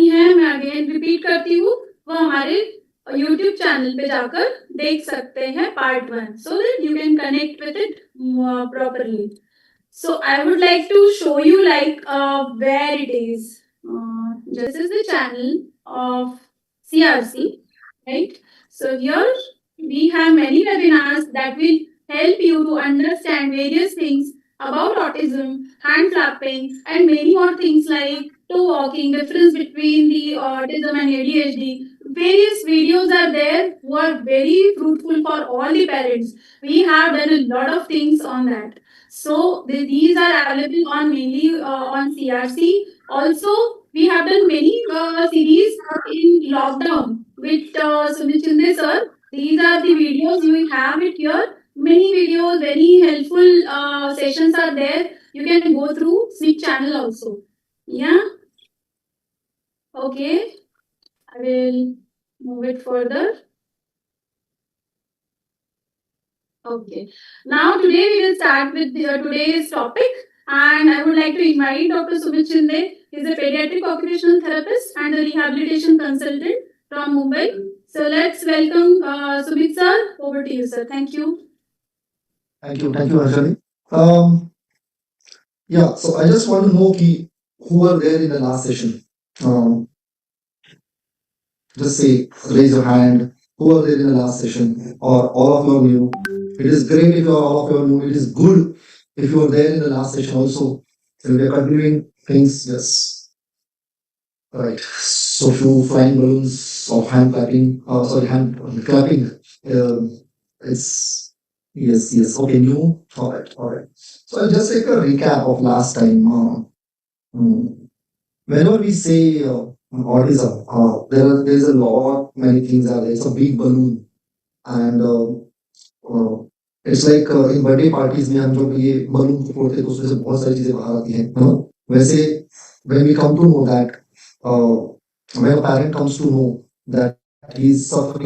नहीं है, मैं अगेन रिपीट करती हूँ, वो हमारे YouTube चैनल पे जाकर देख सकते हैं part 1, so that you can connect with it properly. So I would like to show you like where it is. This is the channel of CRC, right? So here we have many webinars that will help you to understand various things about autism, hand clapping, and many more things like toe walking, difference between the autism and ADHD. Various videos are there who are very fruitful for all the parents. We have done a lot of things on that. So these are available on mainly on CRC. Also, we have done many series in lockdown with Sumit Shinde sir. These are the videos, you will have it here. Many videos, very helpful sessions are there. You can go through SNIC channel also. Yeah. Okay. I will move it further. Okay. Now today we will start with today's topic, and I would like to invite Dr. Sumit Shinde. He is a pediatric occupational therapist and a rehabilitation consultant from Mumbai. So let's welcome Sumit sir. Over to you, sir. Thank you. Thank you, Harshali. Yeah, so I just want to know who were there in the last session. Just say, raise your hand. Who were there in the last session, or all of you are new? It is great if you are all of you are new. It is good if you were there in the last session also. And we are continuing things. Yes. Right. So few flying balloons of hand clapping. Hand clapping. It's yes. Okay, new. All right. So I'll just take a recap of last time. Whenever we say autism, there's a lot many things are there. It's a big balloon, and it's like in birthday parties में हम जब ये balloon को फोड़ते हैं तो उसमें से बहुत सारी चीजें बाहर आती हैं, है ना? वैसे when we come to know that when a parent comes to know that his child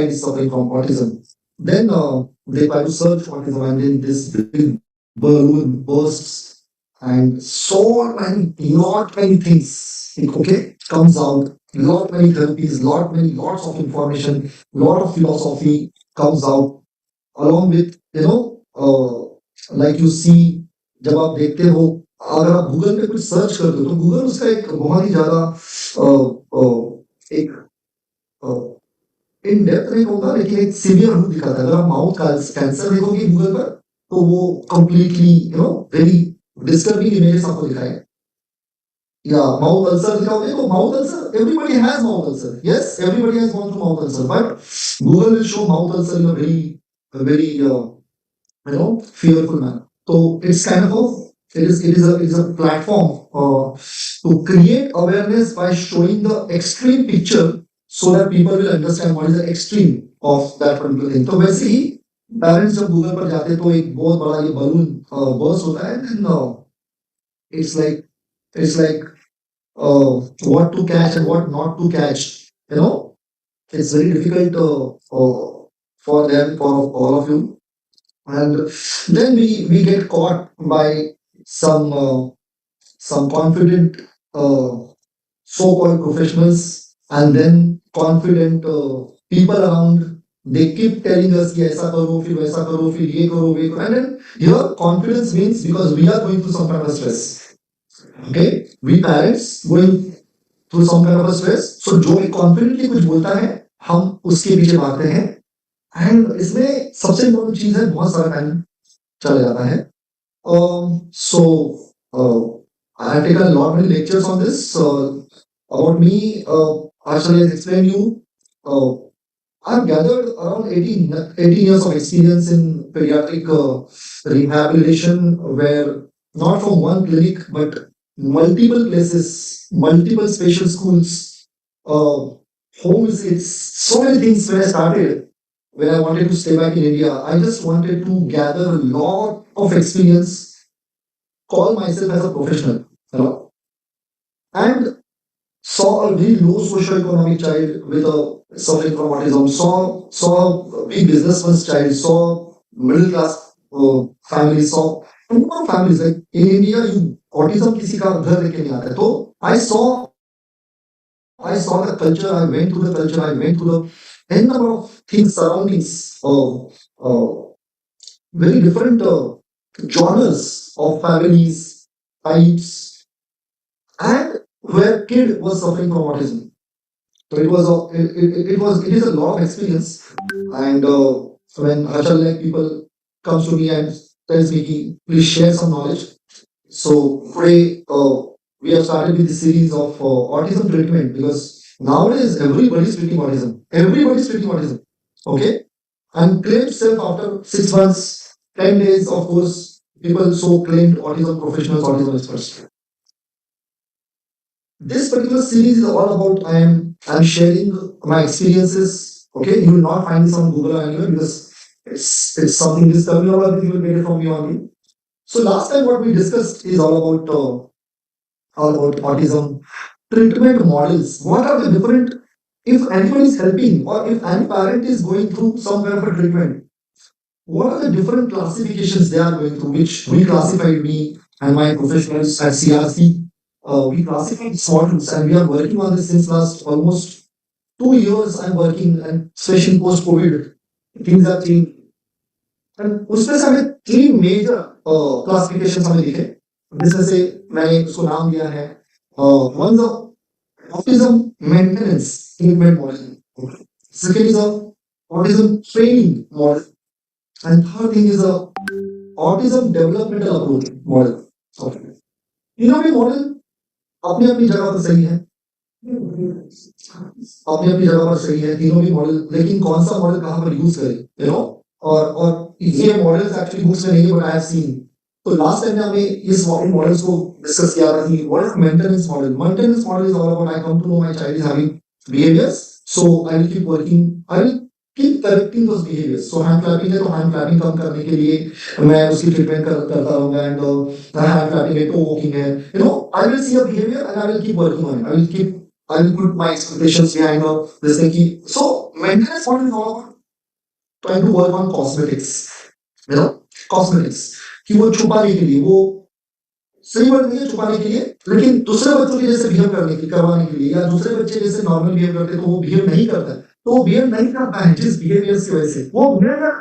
is suffering from autism, then they try to search autism, and then this big balloon bursts, and lot many things, okay, comes out. Lot many therapies, lots of information, lot of philosophy comes out along with like you see, जब आप देखते हो, अगर आप Google पे कुछ search करते हो तो गूगल उसका एक बहुत ही ज्यादा एक इन डेप्थ नहीं कहूंगा, लेकिन एक सीवियर रूप दिखाता है. अगर आप माउथ कैंसर देखोगे गूगल पर तो वो कंप्लीटली वेरी डिस्टर्बिंग इमेजेस आपको दिखाएगा. या माउथ अल्सर दिखाओगे तो mouth ulcer, everybody has mouth ulcer. Yes, everybody has gone through mouth ulcer, but Google will show mouth ulcer in a very fearful manner. So it's kind of it is a platform to create awareness by showing the extreme picture so that people will understand what is the extreme of that particular thing. तो वैसे ही parents जब Google पर जाते तो एक बहुत बड़ा ये बलून बर्स्ट होता है, and it's like what to catch and what not to catch. It's very difficult for them, for all of you. And then we get caught by some confident so-called professionals, and then confident people around. They keep telling us कि ऐसा करो, फिर वैसा करो, फिर ये करो, वे करो. And then here confidence means because we are going through some kind of stress. Okay, we parents going through some kind of a stress. So जो भी confidently कुछ बोलता है हम उसके पीछे भागते हैं. एंड इसमें सबसे इम्पोर्टेंट चीज है, बहुत सारा टाइम चला जाता है. So I have taken lot many lectures on this about me. Actually, I'll explain you. I've gathered around 18 years of experience in pediatric rehabilitation, where not from one clinic but multiple places, multiple special schools, home visits, so many things. When I started, when I wanted to stay back in India, I just wanted to gather a lot of experience, call myself as a professional, and saw a very low socioeconomic child with a suffering from autism, saw a big businessman's child, saw middle class families, saw families. Like in India, autism किसी का घर लेके नहीं आता है. तो I saw I saw the culture, I went to the culture, I went to the n number of things, surroundings, very different genres of families, types, and where kid was suffering from autism. So it is a lot of experience. And when Achal like people comes to me and tells me, "Ki, please share some knowledge." So today we have started with the series of autism treatment because nowadays everybody's treating autism. Everybody's treating autism. Okay, and claimed self after 6 months, 10 days. Of course, people so claimed autism professionals, autism experts. This particular series is all about I'm sharing my experiences. Okay, you will not find this on Google or anywhere because it's something discoverable that you will get it from me only. So last time what we discussed is all about autism treatment models. What are the different, if anyone is helping or if any parent is going through some kind of a treatment, what are the different classifications they are going through, which we classified, me and my professionals at CRC. We classified models and we are working on this since last almost 2 years. I'm working, and especially post COVID, things are changing. And उसमें से हमें 3 major classification हमें दिखे, जिसमें से मैंने उसको नाम दिया है one autism maintenance treatment model. Second is a autism training model, and third thing is a autism developmental approach model. Okay. तीनों भी मॉडल अपनी अपनी जगह पर सही है, अपनी अपनी जगह पर सही है तीनों भी मॉडल, लेकिन कौन सा मॉडल कहाँ पर यूज करें, और ये मॉडल्स एक्चुअली बुक्स में नहीं है, बट आई हैव सीन. तो लास्ट टाइम हमें इस मॉडल्स को डिस्कस किया था कि what is maintenance model. Maintenance model is all about I come to know my child is having behaviours, so I will keep working, I will keep correcting those behaviours. So hand clapping है तो hand clapping कम करने के लिए मैं उसकी treatment करता रहूंगा. And hand clapping है, टो वॉकिंग है, I will see a behaviour and I will keep working on it. I will put my expectations behind this thing. So maintenance model is all about trying to work on cosmetics, cosmetics, कि वो छुपाने के लिए, वो सही बात नहीं है छुपाने के लिए, लेकिन दूसरे बच्चों के जैसे बिहेव करवाने के लिए, या दूसरे बच्चे जैसे नॉर्मल बिहेव करते तो वो बिहेव नहीं करता है, तो वो बिहेव नहीं करता है जिस बिहेवियर्स की वजह से, वो बिहेवियर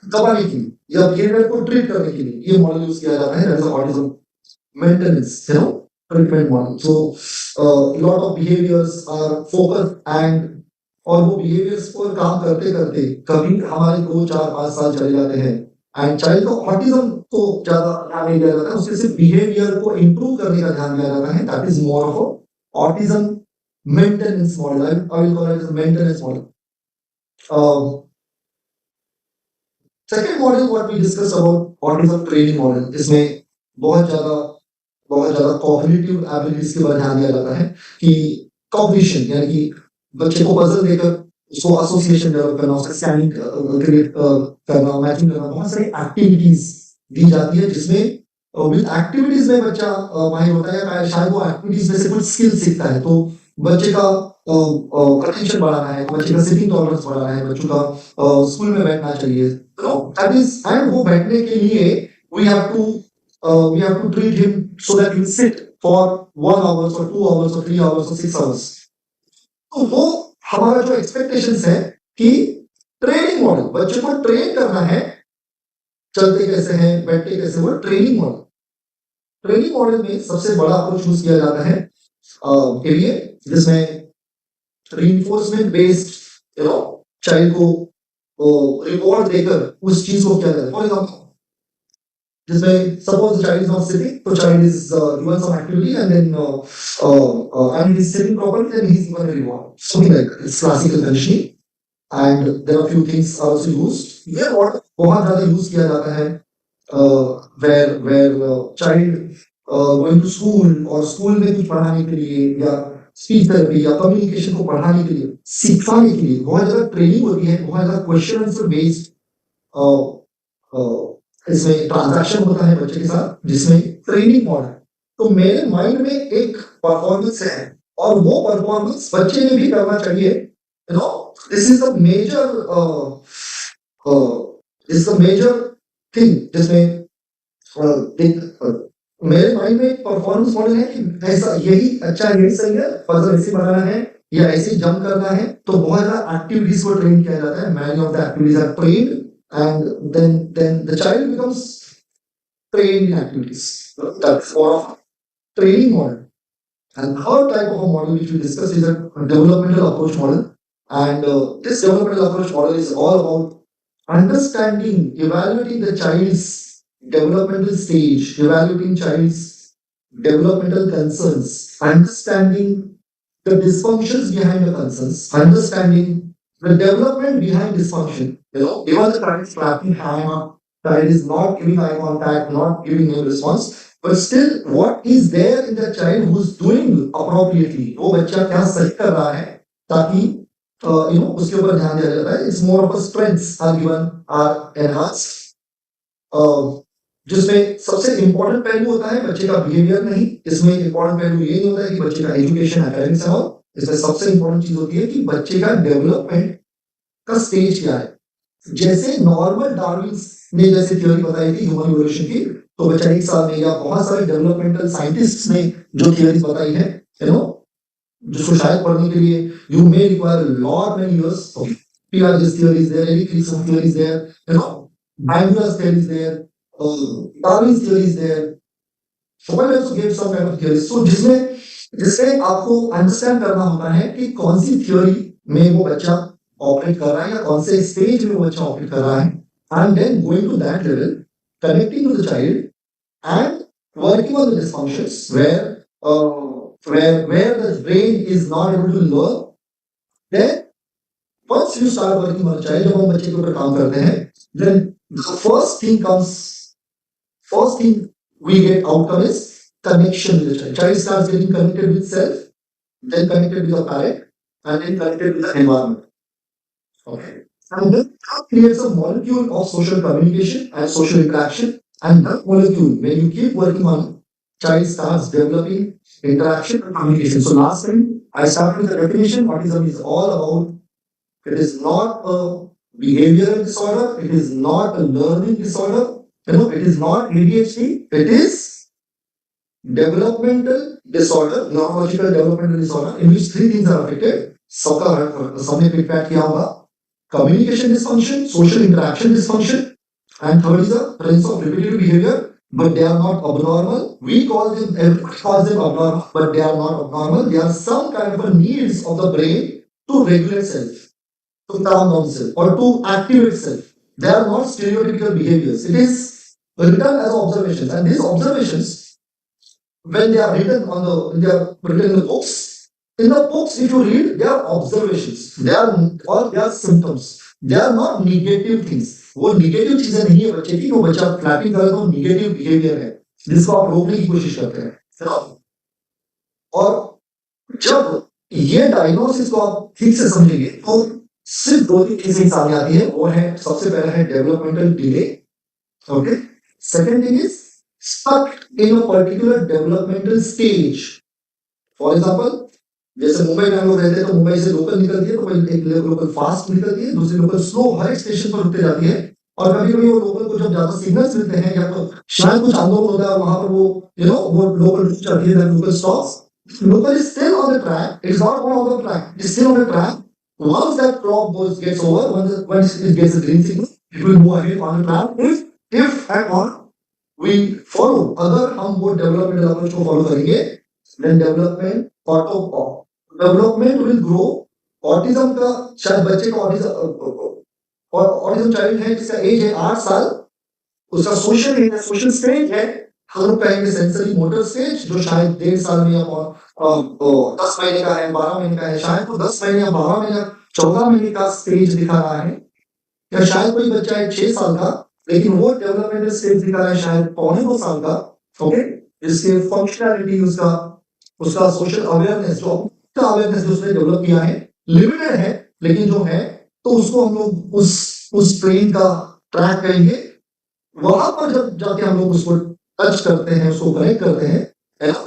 दबाने के लिए या बिहेवियर को ट्रीट करने के लिए ये मॉडल यूज किया जाता है. That is autism maintenance treatment model. So lot of behaviors are focused, and और वो behaviors पर काम करते करते कभी हमारे 2 4 5 साल चले जाते हैं, एंड चाइल्ड को ऑटिज्म को ज्यादा ध्यान नहीं दिया जाता है, उसके सिर्फ बिहेवियर को इम्प्रूव करने का ध्यान दिया जाता है. That is more of autism maintenance model. I will call it maintenance model. Second model what we discuss about autism training model. इसमें बहुत ज्यादा कॉग्निटिव एबिलिटीज के ऊपर ध्यान दिया जाता है कि कॉग्निशन, यानी कि बच्चे को पजल देकर उसको एसोसिएशन डेवलप करना, उसका स्कैनिंग क्रिएट करना, मैचिंग करना, बहुत सारी एक्टिविटीज दी जाती है जिसमें विद एक्टिविटीज में बच्चा माहिर होता है, या शायद वो एक्टिविटीज में से कुछ स्किल सीखता है. तो बच्चे का अटेंशन बढ़ाना है, बच्चे का सिटिंग टॉलरेंस बढ़ाना है, बच्चों का स्कूल में बैठना चाहिए, दैट इज, एंड वो बैठने के लिए we have to treat him so that he will sit for 1 hour or 2 hours or 3 hours or 6 hours. तो वो हमारा जो एक्सपेक्टेशंस है कि ट्रेनिंग मॉडल, बच्चे को ट्रेन करना है, चलते कैसे हैं, बैठते कैसे, वो ट्रेनिंग मॉडल. ट्रेनिंग मॉडल में सबसे बड़ा अप्रोच यूज किया जाता है के लिए, जिसमें रीइंफोर्समेंट बेस्ड चाइल्ड को रिवॉर्ड देकर उस चीज को किया जाता है. फॉर एग्जाम्पल, जिसमें suppose the child is not sitting, so child is given some activity, and then and he's sitting properly, then he's given a reward. Something like that. It's classical conditioning, and there are few things also used. ये what बहुत ज़्यादा use किया जाता है where child going to school और school में कुछ पढ़ाने के लिए, या स्पीच थेरेपी या कम्युनिकेशन को पढ़ाने के लिए, सिखाने के लिए बहुत ज़्यादा ट्रेनिंग होती है, बहुत ज़्यादा क्वेश्चन आंसर बेस्ड इसमें ट्रांजैक्शन होता है बच्चे के साथ, जिसमें ट्रेनिंग मॉडल. तो मेरे माइंड में एक परफॉर्मेंस है, और वो परफॉर्मेंस बच्चे ने भी करना चाहिए. This is the major thing जिसमें मेरे माइंड में एक परफॉर्मेंस मॉडल है कि ऐसा यही अच्छा है, यही सही है, पजल ऐसे बनाना है या ऐसे जंप करना है, तो बहुत ज्यादा एक्टिविटीज को ट्रेन किया जाता है, many of the activities are trained and then the child becomes trained in activities. That's more of training model. And third type of a model which we discuss is a developmental approach model. And this developmental approach model is all about understanding, evaluating the child's developmental stage, evaluating child's developmental concerns, understanding the dysfunctions behind the concerns, understanding the development behind dysfunction. Even the child is clapping hand up, child is not giving eye contact, not giving no response, but still what is there in the child who's doing appropriately, वो बच्चा क्या सही कर रहा है ताकि उसके ऊपर ध्यान दिया जाता है. It's more of a strengths are given, are enhanced. जिसमें सबसे इंपॉर्टेंट पहलू होता है बच्चे का बिहेवियर नहीं, इसमें इंपॉर्टेंट पहलू ये नहीं होता है कि बच्चे का एजुकेशन एकेडमिक्स है, और इसमें सबसे इंपॉर्टेंट चीज होती है कि बच्चे का डेवलपमेंट का स्टेज क्या है. जैसे नॉर्मल डार्विन ने जैसे थ्योरी बताई थी ह्यूमन इवोल्यूशन की, तो बच्चा एक साल में, या बहुत सारे डेवलपमेंटल साइंटिस्ट ने जो थ्योरीज बताई है, जिसको शायद पढ़ने के लिए you may require lot many years. Piaget's theory is there, Eric's theory is there, Bangalor's theory is there, Darwin's theory is there. So one also gave some kind of theory. So जिसमें आपको understand करना होता है कि कौन सी theory में वो बच्चा ऑपरेट कर रहा है या कौन से स्टेज में वो बच्चा ऑपरेट कर रहा है, and then going to that level, connecting to the child and working on the dysfunctions where the brain is not able to learn. Then once you start working on a child, जब हम बच्चे के ऊपर काम करते हैं, then the first thing we get outcome is connection with the child. Child starts getting connected with self, then connected with the parent, and then connected with the environment. Okay. And then that creates a molecule of social communication and social interaction. And that molecule, when you keep working on it, child starts developing interaction and communication. So last time I started with the definition. Autism is all about, it is not a behavioral disorder, it is not a learning disorder, it is not ADHD, it is developmental disorder, neurological developmental disorder, in which three things are affected. सबने pick pack किया होगा. Communication dysfunction, social interaction dysfunction, and third is the presence of repetitive behavior, but they are not abnormal. We call them, everybody calls them abnormal, but they are not abnormal. They are some kind of a needs of the brain to regulate self, to calm down self, or to activate self. They are not stereotypical behaviors. It is written as observations, and these observations, when they are written in the books, if you read, they are observations, they are symptoms, they are not negative things. वो negative चीजें नहीं है बच्चे की, वो बच्चा flapping कर रहा है तो निगेटिव बिहेवियर है जिसको आप रोकने की कोशिश करते हैं. और जब ये डायग्नोसिस को आप ठीक से समझेंगे तो सिर्फ दो तीन चीजें सामने आती है. वो है, सबसे पहला है developmental delay. Okay. Second thing is stuck in a particular developmental stage. For example, जैसे मुंबई में हम लोग रहते हैं तो मुंबई से लोकल निकलती है तो एक लोकल फास्ट निकलती है, दूसरी लोकल स्लो हर एक स्टेशन पर रुकते जाती है. और कभी कभी वो लोकल को जब ज्यादा सिग्नल्स मिलते हैं या तो शायद कुछ आंदोलन होता है वहां पर वो लोकल रुक जाती है, local stops. Local is still on the track. It's not on the track. It's still on the track. Once that crop gets over, once it gets a green signal, it will move ahead on the track. If and or we follow, अगर हम वो developmental approach को follow करेंगे, then development will grow. Autism का शायद बच्चे का autism child है जिसका एज है 8 साल, उसका सोशल स्टेज है, हम लोग कहेंगे सेंसरी मोटर स्टेज, जो शायद 1.5 साल में या 10 महीने का है, 12 महीने का है, शायद वो 10 महीने या 12 महीने 14 महीने का स्टेज दिखा रहा है, या शायद कोई बच्चा है 6 साल का लेकिन वो डेवलपमेंटल स्टेज दिखा रहा है शायद 2.25 साल का. ओके. इसके फंक्शनैलिटी, उसका सोशल अवेयरनेस, जो अवेयरनेस जो उसने डेवलप किया है लिमिटेड है, लेकिन जो है तो उसको हम लोग उस ट्रेन का ट्रैक करेंगे. वहां पर जब जाके हम लोग उसको टच करते हैं, उसको कनेक्ट करते हैं,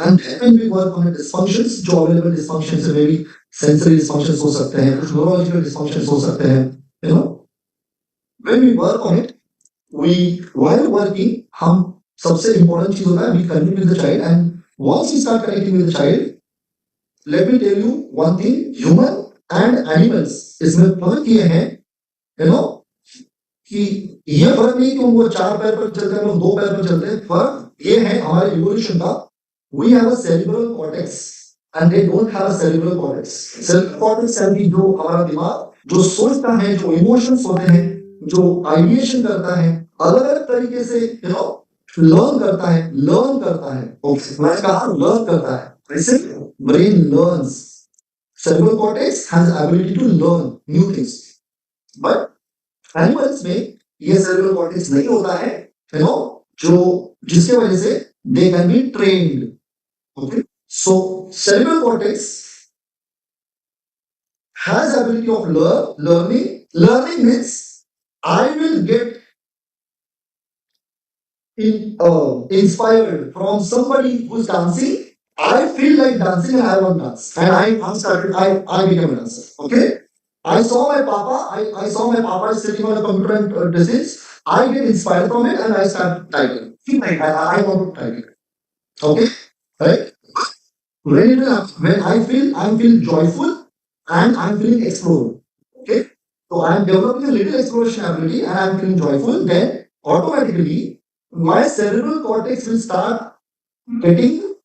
and when we work on dysfunctions, जो अवेलेबल dysfunctions है, maybe sensory dysfunctions हो सकते हैं, कुछ neurological dysfunctions हो सकते हैं, when we work on it, while working हम सबसे important चीज होता है we connect with the child, and once we start connecting with the child, let me tell you one thing, human and animals इसमें फर्क ये है, you know, कि ये फर्क नहीं कि उनको 4 पैर पर चलते हैं, हम लोग 2 पैर पर चलते हैं। फर्क ये है हमारे इवोल्यूशन का, we have a cerebral cortex and they don't have a cerebral cortex. Cerebral cortex यानी जो हमारा दिमाग जो सोचता है, जो इमोशंस होते हैं, जो आइडिएशन करता है, अलग अलग तरीके से लर्न करता है। ओके, मैंने कहा लर्न करता है, ऐसे brain learns. cerebral cortex has ability to learn new things, but animals में ये सेरेब्रल कॉर्टेक्स नहीं होता है, जो जिसके वजह से they can be trained. Okay, so cerebral cortex has ability of learning. Learning means I will get inspired from somebody who's dancing. I feel like dancing and I want to dance, and I become a dancer. Okay, I saw my papa. I saw my papa sitting on a computer and disease. I get inspired from it and I start typing. Feel like I want to type it. Okay, right? When I feel joyful and I'm feeling explored. Okay, so I'm developing a little exploration ability and I'm feeling joyful. Then automatically my cerebral cortex will start getting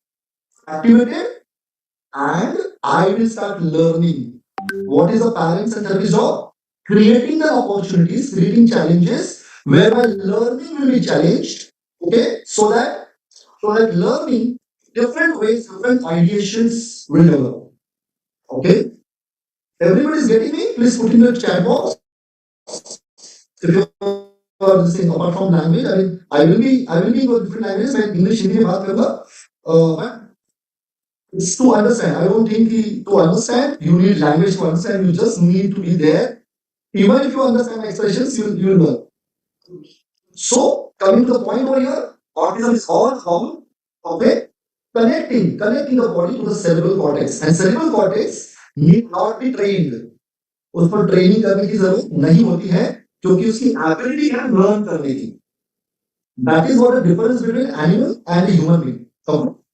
activated and I will start learning. What is a parent's and therapist's job? Creating the opportunities, creating challenges where my learning will be challenged. Okay, so that learning different ways, different ideations will develop. Okay, everybody is getting me? Please put in the chat box. If you are listening apart from language, I will be in different languages. मैं English Hindi में बात करूँगा, but it's to understand. I don't think to understand you need language to understand. You just need to be there. Even if you understand expressions, you will learn. So coming to the point over here, autism is all about connecting the body to the cerebral cortex, and cerebral cortex need not be trained. उस पर training करने की जरूरत नहीं होती है क्योंकि उसकी एबिलिटी है लर्न करने की। That is what the difference between animal and a human being.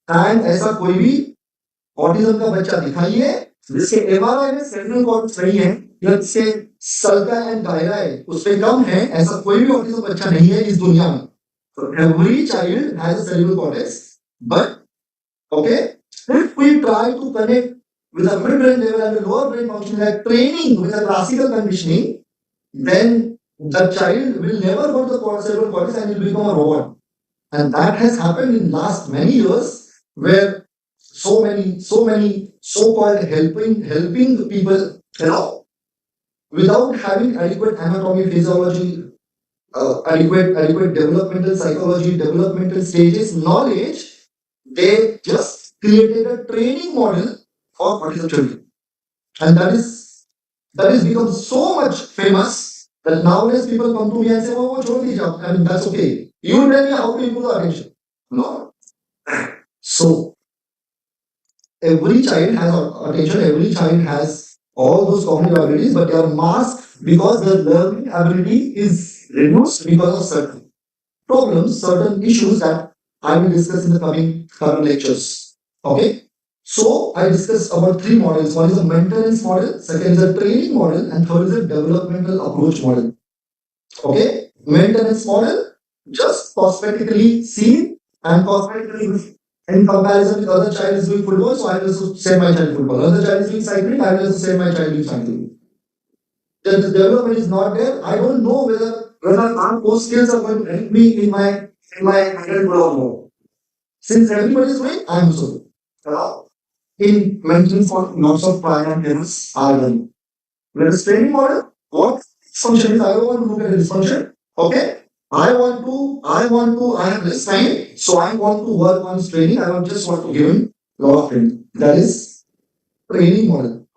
And ऐसा कोई भी ऑटिज्म का बच्चा दिखाइए जिसके एमआरआई में सेरेब्रल कॉर्टेक्स नहीं है या जिसके सल्का एंड गायरा है उससे कम है, ऐसा कोई भी ऑटिज्म बच्चा नहीं है इस दुनिया में। So every child has a cerebral cortex, but if we try to connect with a mid-brain level and a lower brain function like training with a classical conditioning, then the child will never go to the cerebral cortex and will become a robot. And that has happened in last many years, where so many so-called helping people, without having adequate anatomy, physiology, adequate developmental psychology, developmental stages knowledge, they just created a training model for autism children, and that is become so much famous that nowadays people come to me and say, "Oh, chhod dijiye." I mean, that's okay. You tell me how to improve the attention. No. So every child has attention. Every child has all those cognitive abilities, but they are masked because their learning ability is reduced because of certain problems, certain issues that I will discuss in the coming lectures. Okay. So I discussed about 3 models. One is a maintenance model, second is a training model, and third is a developmental approach model. Okay, maintenance model, just cosmetically seen and cosmetically in comparison with other child is doing football, so I will also send my child football. Other child is doing cycling, I will also send my child doing cycling. Then the development is not there. I don't know whether those skills are going to help me in my adult world or no. Since everybody is doing, I am also doing. In maintenance for lots of prior and errors are done. Whereas training model, what function is I don't want to look at this function. Okay, I have less time, so I want to work on training. I just want to give him a lot of training. That is training model.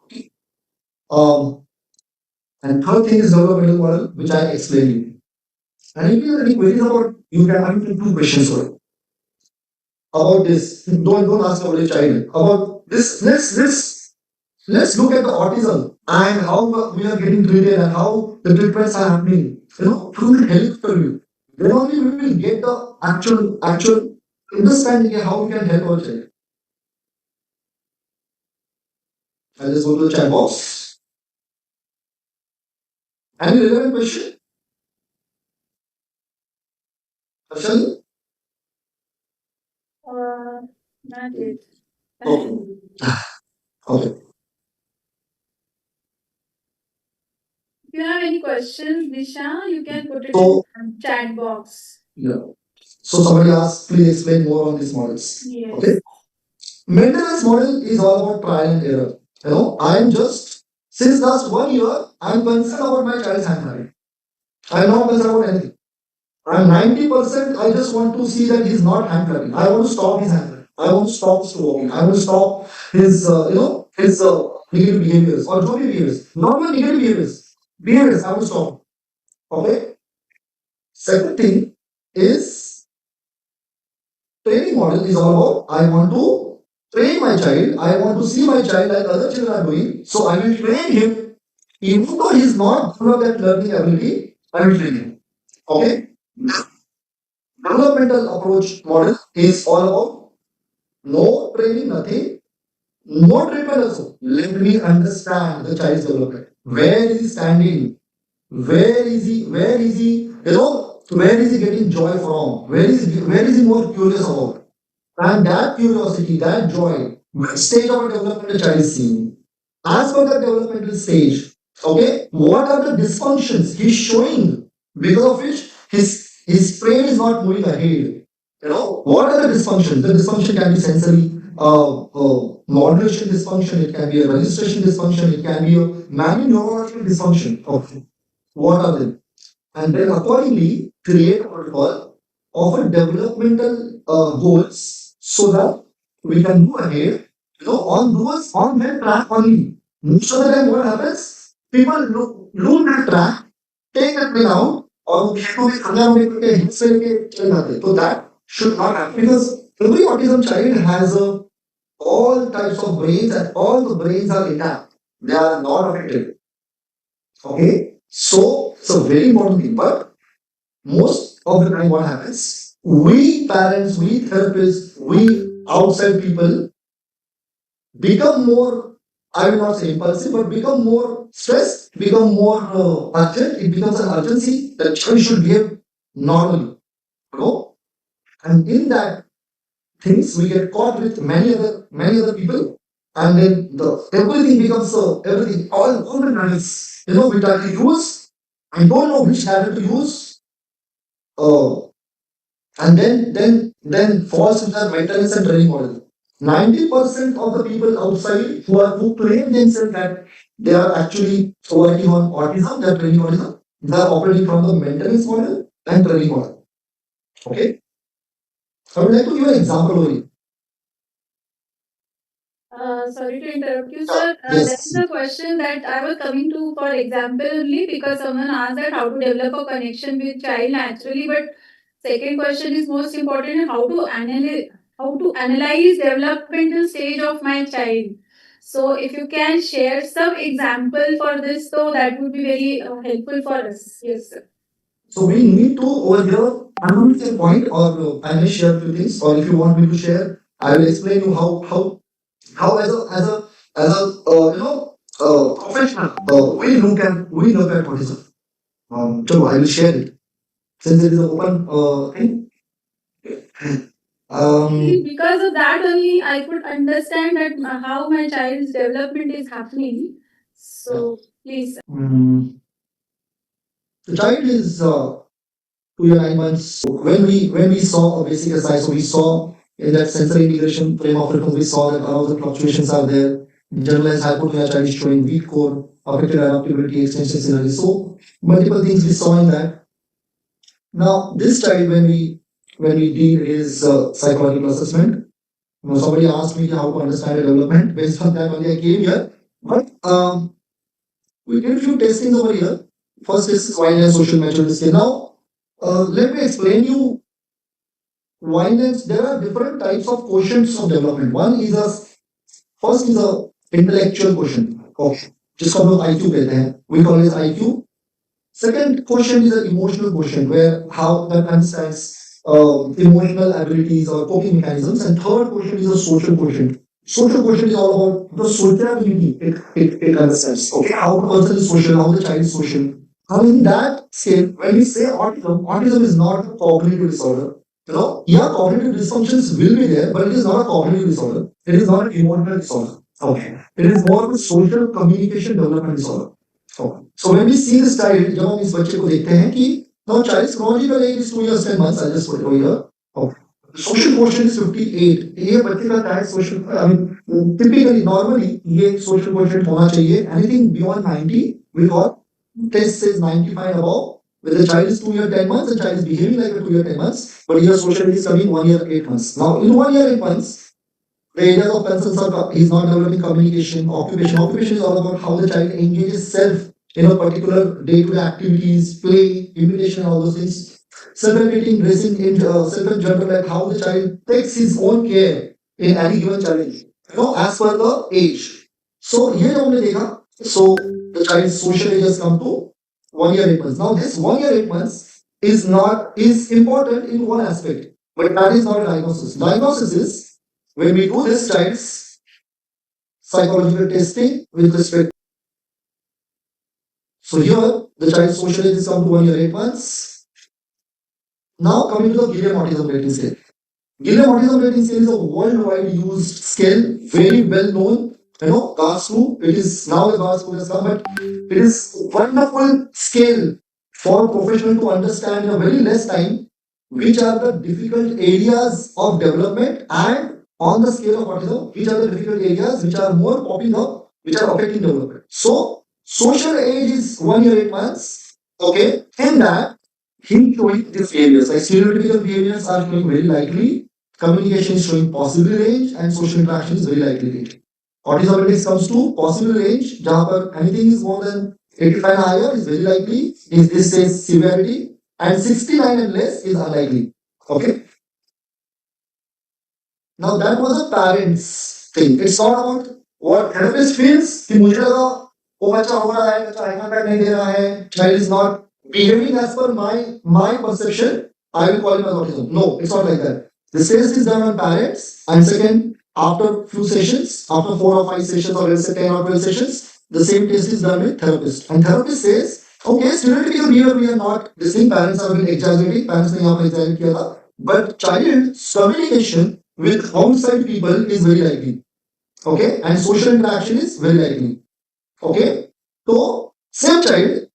And third thing is developmental model, which I explained you. And if you have any queries about, you can ask 2 questions for it. About this. Don't ask about a child. About this, let's look at the autism and how we are getting treated and how the treatments are happening. Who will help for you? Then only we will get the actual understanding how we can help our child. I'll just go to the chat box. Any relevant question? Ashal? Not yet. Okay. Okay. If you have any questions, Disha, you can put it So, in chat box. yeah. So somebody asked, please explain more on these models. Yes. Okay. Maintenance model is all about trial and error. I am just since last 1 year, I'm concerned about my child's handwriting. I'm not concerned about anything. I'm 90%. I just want to see that he's not handwriting. I want to stop his handwriting. I want to stop his walking. I want to stop his his negative behaviors or joy behaviors. Not my negative behaviors. Behaviors. I want to stop. Okay. Second thing is training model is all about I want to train my child. I want to see my child like other children are doing. So I will train him. Even though he's not good at that learning ability, I will train him. Okay? Developmental approach model is all about no training, nothing, no treatment also. Let me understand the child's development. Where is he standing? Where is he, where is he getting joy from? Where is he more curious about? And that curiosity, that joy, which stage of development the child is seeing? As per the developmental stage, okay, what are the dysfunctions he's showing because of which his brain is not moving ahead? What are the dysfunctions? The dysfunction can be sensory modulation dysfunction, it can be a registration dysfunction, it can be a manual neurological dysfunction. Okay. What are they? And then accordingly create a protocol of a developmental goals so that we can move ahead, on those on that track only. Most of the time, what happens? People lose that track, take that way out, और खेतों में खाना में करके हिस्से लेके चले जाते हैं. So that should not happen because every autism child has all types of brains and all the brains are intact. They are not affected. Okay, so it's a very important thing. But most of the time, what happens? We parents, we therapists, we outside people become more, I will not say impulsive, but become more stressed, become more urgent. It becomes an urgency that child should behave normally. And in that things we get caught with many other people, and then the everything becomes everything all the nice. We try to use. I don't know which habit to use. Uh, and then falls into the maintenance and training model. 90% of the people outside who claim themselves that they are actually working on autism, they are training autism, they are operating from the maintenance model and training model. Okay. I would like to give an example over here. Sorry to interrupt you, sir. Yes. That is a question that I was coming to for example only because someone asked that how to develop a connection with child naturally, but second question is most important: how to analyze developmental stage of my child. So if you can share some example for this, so that would be very helpful for us. Yes, sir. So we need to over here analyze a point, or I may share a few things, or if you want me to share, I will explain you how as a professional we look at autism. So I will share it since it is an open thing. Because of that only, I could understand that how my child's development is happening. So please. The child is 2 year 9 months. When we saw a basic SI, so we saw in that sensory integration frame of reference, we saw that all the fluctuations are there. Generalized hypotonia child is showing weak core, affected adaptability, extension synergy. So multiple things we saw in that. Now this child, when we did his psychological assessment, somebody asked me how to understand the development. Based on that only I came here. But we did a few testings over here. First is wine and social maturity scale. Now let me explain you violence. There are different types of quotients of development. First is a intellectual quotient. जिसको हम लोग IQ कहते हैं. We call it IQ. Second quotient is an emotional quotient where how that understands emotional abilities or coping mechanisms. And third quotient is a social quotient. Social quotient is all about the sociability it understands. Okay, how the person is social, how the child is social. How in that scale, when we say autism, autism is not a cognitive disorder. Yeah, cognitive dysfunctions will be there, but it is not a cognitive disorder. It is not an emotional disorder. Okay. It is more of a social communication development disorder. Okay. So when we see this child, जब हम इस बच्चे को देखते हैं कि now child's chronological age is 2 years 10 months. I just put it over here. Okay. Social quotient is 58. ये बच्चे का क्या है social I mean typically normally ये social quotient होना चाहिए anything beyond 90 we call test says 95 above. When the child is 2 year 10 months, the child is behaving like a 2 year 10 months, but your social is coming 1 year 8 months. Now in 1 year 8 months, the areas of concerns are he's not developing communication, occupation. Occupation is all about how the child engages self in a particular day-to-day activities, play, imitation, and all those things. Self-educating, dressing in self-judgment, like how the child takes his own care in any given challenge, as per the age. So here हमने देखा, so the child's social age has come to 1 year 8 months. Now this 1 year 8 months is important in one aspect, but that is not a diagnosis. Diagnosis is when we do this child's psychological testing with respect. So here the child's social age is come to 1 year 8 months. Now coming to the Gilliam Autism Rating Scale. Gilliam Autism Rating Scale is a worldwide used scale, very well known. GASU, it is now the GASU has come, but it is wonderful scale for a professional to understand in a very less time which are the difficult areas of development and on the scale of autism, which are the difficult areas which are more popping up, which are affecting development. So, social age is 1 year 8 months. Okay, in that, him showing these behaviors, like stereotypical behaviors are showing very likely, communication is showing possible range, and social interaction is very likely range. Autism index comes to possible range, जहाँ पर anything is more than 85 and higher is very likely, is this says severity, and 69 and less is unlikely. Okay. Now that was a parent's thing. It's not about what therapist feels कि मुझे लगा वो बच्चा हो रहा है, बच्चा eye contact नहीं दे रहा है, child is not behaving as per my perception, I will call him as autism. No, it's not like that. This test is done on parents, and second, after few sessions, after 4 or 5 sessions, or let's say 10 or 12 sessions, the same test is done with therapist. And therapist says, okay, stereotypical behavior we are not, this thing parents are been exaggerating, parents ने यहाँ पर exaggerate किया था, but child's communication with outside people is very likely. Okay, and social interaction is very likely. Okay, so same child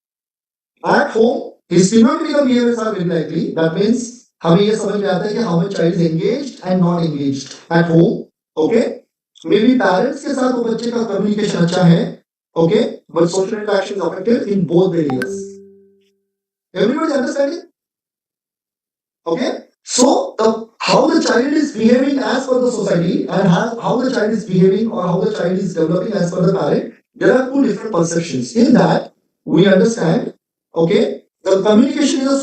at home, his stereotypical behaviors are very likely. That means हमें ये समझ में आता है कि how much child is engaged and not engaged at home. Okay, maybe parents के साथ वो बच्चे का communication अच्छा है. Okay, but social interaction is affected in both areas. Everybody understanding? Okay, so how the child is behaving as per the society and how the child is behaving or how the child is developing as per the parent, there are two different perceptions. In that, we understand, okay, the communication is a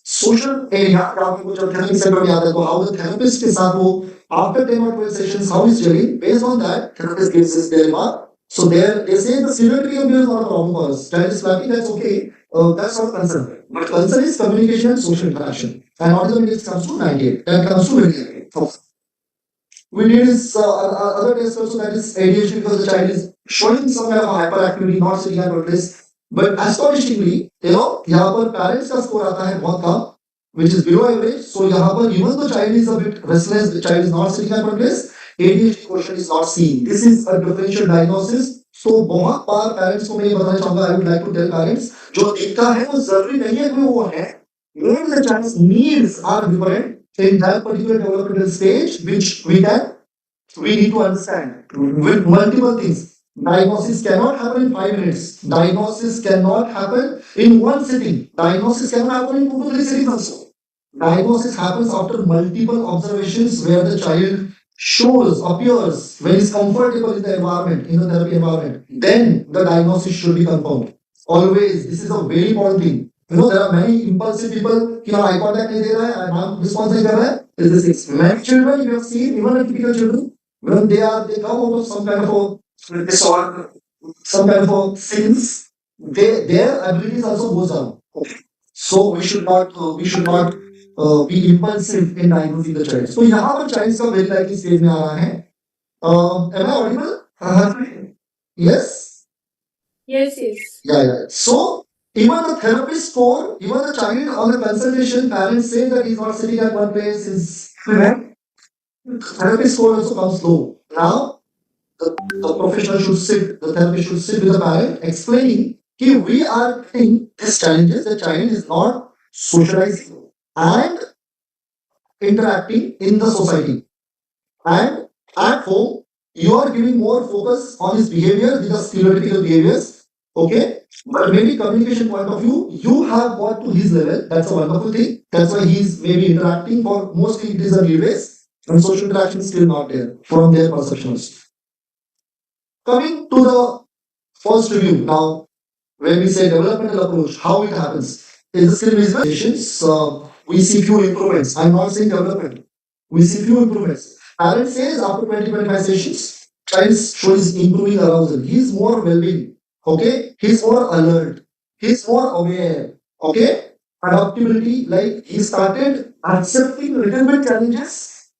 social area. जब therapy center में आता है तो how the therapist के साथ वो after 10 or 12 sessions how is dealing, based on that therapist gives his their remark. So there they say the severity of abuse is not a problem for us. Child is flapping, that's okay. That's not concern. But concern is communication and social interaction. And autism index comes to 98. That comes to 28. We did this other test also, that is ADHD, because the child is showing some kind of hyperactivity, not sitting at one place. But astonishingly, यहाँ पर parents का score आता है बहुत कम, which is below average. So यहाँ पर even the child is a bit restless, the child is not sitting at one place, ADHD quotient is not seen. This is a differential diagnosis. So बहुत बार parents को मैं ये बताना चाहूँगा, I would like to tell parents, जो दिखता है वो जरूरी नहीं है कि वो है. Maybe the child's needs are different in that particular developmental stage, which we need to understand with multiple things. Diagnosis cannot happen in 5 minutes. Diagnosis cannot happen in one sitting. Diagnosis cannot happen in 2 to 3 sittings also. Diagnosis happens after multiple observations where the child appears when he's comfortable in the environment, in the therapy environment. Then the diagnosis should be confirmed. Always, this is a very important thing. There are many impulsive people, eye contact नहीं दे रहा है, नाम response नहीं कर रहा है. Is this many children you have seen, even typical children, when they come out of some kind of a disorder, some kind of a sins, their abilities also goes down. Okay. So we should not be impulsive in diagnosing the child. So यहाँ पर child का very likely stage में आ रहा है. Am I audible? Yes. Yes, yes. Yeah. So even the therapist score, even the child on the consultation, parents say that he's not sitting at one place. Is therapist score also comes low. Now the professional should sit, the therapist should sit with the parent, explaining that we are in these challenges. The child is not socializing and interacting in the society. And at home, you are giving more focus on his behavior, these are stereotypical behaviors. Okay. But maybe communication point of view, you have got to his level. That's a wonderful thing. That's why he's maybe interacting for mostly it is a lead ways and social interaction is still not there from their perceptions. Coming to the first review now, when we say developmental approach, how it happens is the skill visualizations. We see few improvements. I'm not saying development. We see few improvements. Parent says after 20-25 sessions, child shows improving arousal. He's more well-being. Okay, he's more alert. He's more aware. Okay, adaptability. Like he started accepting little bit challenges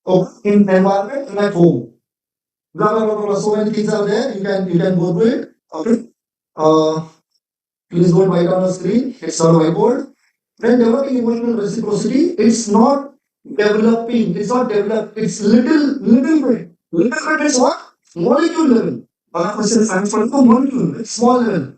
in environment and at home. Blah, blah, blah, blah, blah. So many things are there. You can go through it. Okay. Uh, Please don't write on the screen. It's not a whiteboard. When developing emotional reciprocity, it's not developing. It's not developed. It's little bit. Little bit is what? Molecule level. Our question is science for the molecule. It's small level.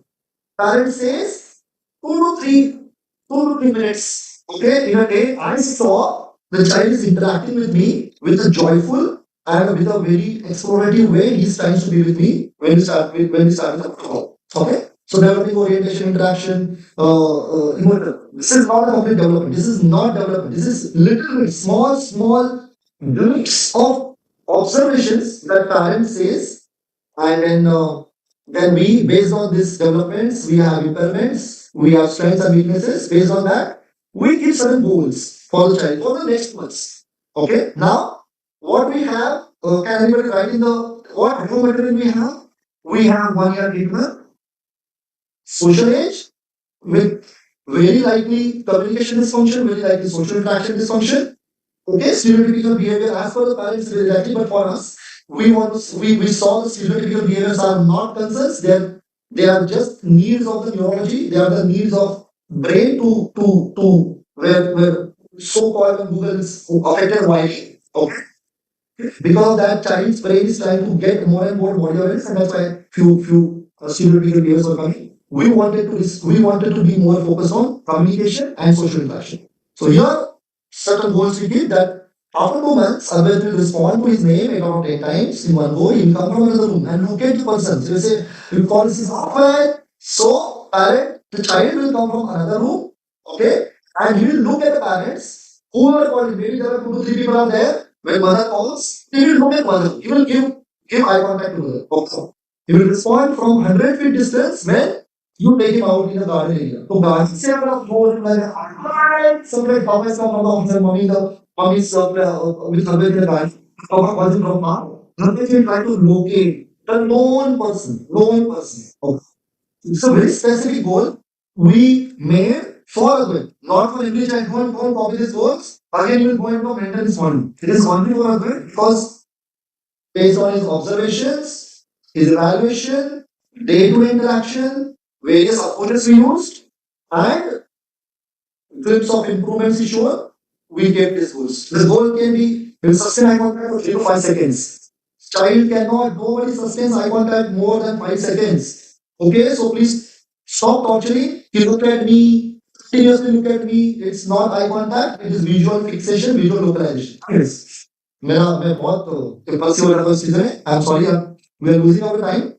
Parent says 2 to 3 minutes. Okay, in a day, I saw the child is interacting with me with a joyful and with a very explorative way. He's trying to be with me when we start the call. Okay, so developing orientation, interaction, emotional. This is not a complete development. This is not development. This is little bit small glimpse of observations that parent says, and then we, based on these developments, we have impairments, we have strengths and weaknesses. Based on that, we give certain goals for the child for the next months. Okay. Now, what we have, can anybody write in the what raw material we have? We have 1 year treatment, social age with very likely communication dysfunction, very likely social interaction dysfunction. Okay, stereotypical behavior as per the parents is exactly, but for us, we saw the stereotypical behaviors are not concerns. They are just needs of the neurology. They are the needs of brain to where so called on Google is affected widely. Okay, because of that, child's brain is trying to get more and more body awareness, and that's why few stereotypical behaviors are coming. We wanted to be more focused on communication and social interaction. So here certain goals we give that after 2 months, Abhay will respond to his name 8 or 10 times in one go. He will come from another room and look at the person. So you say, you call this is Abhay. So parent, the child will come from another room, okay, and he will look at the parents. Whoever called, maybe there are 2 to 3 people are there. When mother calls, he will look at mother. He will give eye contact to mother. Okay. He will respond from 100 feet distance when you take him out in the garden area. So garden से अगर आप बोल रहे हैं, सब लोग पापा इसका पापा हमसे mummy सब with her with the garden. Papa calls him from mom. Nothing will try to locate the known person. Okay. It's a very specific goal we made for a good, not for every child. Don't copy these goals. Again, you will go into mental disorder. It is only for a good because based on his observations, his evaluation, day-to-day interaction, various approaches we used, and glimpse of improvements he showed, we kept his goals. The goal can be will sustain eye contact for 3 to 5 seconds. Child cannot, nobody sustains eye contact more than 5 seconds. Okay, so please stop torturing. He looked at me, continuously look at me. It's not eye contact, it is visual fixation, visual localization. Yes. मेरा मैं बहुत impulsive हो रहा था इस चीज में. I'm sorry, we are losing our time.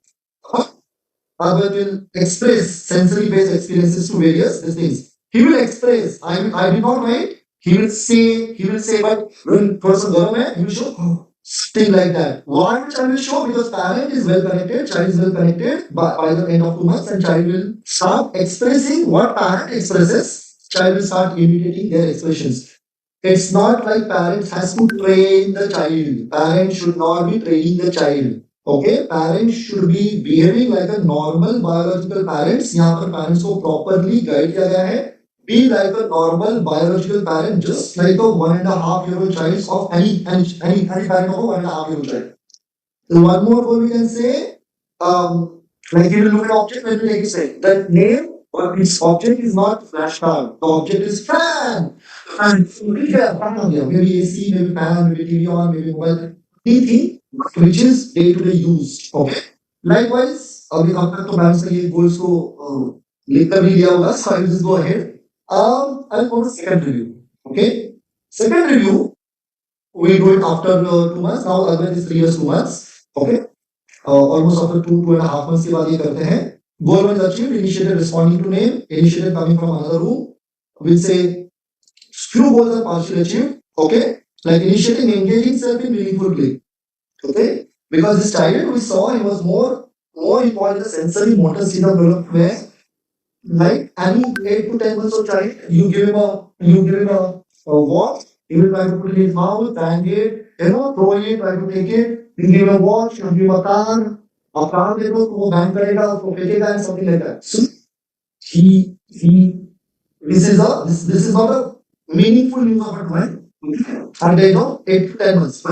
Albert will express sensory based experiences to various these things. He will express. I did not write. He will say, but when person garam hai, he will show thing like that. Why child will show? Because parent is well connected, child is well connected by the end of 2 months, and child will start expressing what parent expresses. Child will start imitating their expressions. It's not like parents has to train the child. Parents should not be training the child. Okay, parents should be behaving like a normal biological parents. यहाँ पर parents को properly guide किया गया है. Be like a normal biological parent, just like a 1.5-year-old child of any parent of a 1.5-year-old child. So one more goal we can say, like you will look at object when you take it say the name or its object is not flashcard. The object is fan. Fan. Fan on here. Maybe AC, maybe fan, maybe TV on, maybe mobile. Anything which is day to day use. Okay. Likewise, अभी अब तक तो ma'am से ये goals को लिख कर भी लिया होगा. So I will just go ahead. I'll go to second review. Okay. Second review we do it after 2 months. Now again is 3 years 2 months. Okay. Almost after 2.5 months के बाद ये करते हैं. Goal was achieved. Initiated responding to name. Initiated coming from another room. We'll say few goals are partially achieved. Okay. Like initiating engaging self in meaningful play. Okay. Because this child we saw he was more involved in the sensory motor scene of development where like any 8 to 10 months old child, you give him a watch, he will try to put it in his mouth, bang it, throw it, try to take it. You give him a watch, you give him a car दे दो तो वो bang करेगा, उसको फेंकेगा and something like that. So he this is not a meaningful use of a toy at the age of 8 to 10 months.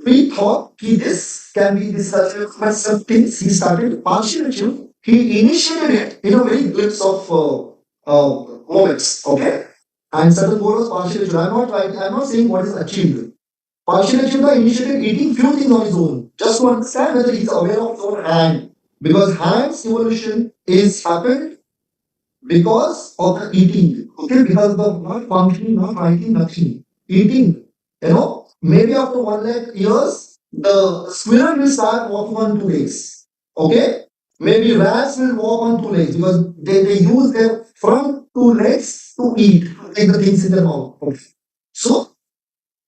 We thought this can be this such a things. He started partial achieve. He initiated it in a very glimpse of moments. Okay, and certain goal was partial achieved. I'm not saying what is achieved. Partial achieved by initiated eating few things on his own, just to understand whether he's aware of his own hand. Because hand's evolution is happened because of the eating. Okay, because of the not functioning, not writing, nothing. Eating, maybe after 1 lakh years, the squirrel will start walking on 2 legs. Okay, maybe rats will walk on 2 legs because they use their front 2 legs to eat, to take the things in their mouth. Okay. So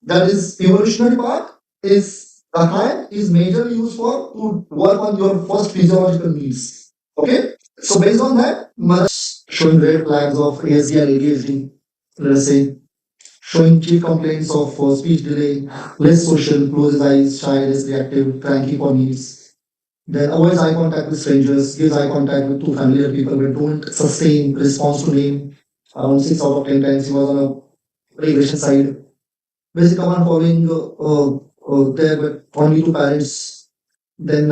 that is evolutionary part is the hand is majorly used for to work on your first physiological needs. Okay. So based on that, showing red flags of ASD and ADHD, let's say showing chief complaints of speech delay, less social, closes eyes, shy, less reactive, cranky for needs. Then avoids eye contact with strangers, gives eye contact with two familiar people, but don't sustain response to name. Around 6 out of 10 times he was on a regression side. Basic command following there, but only to parents. Then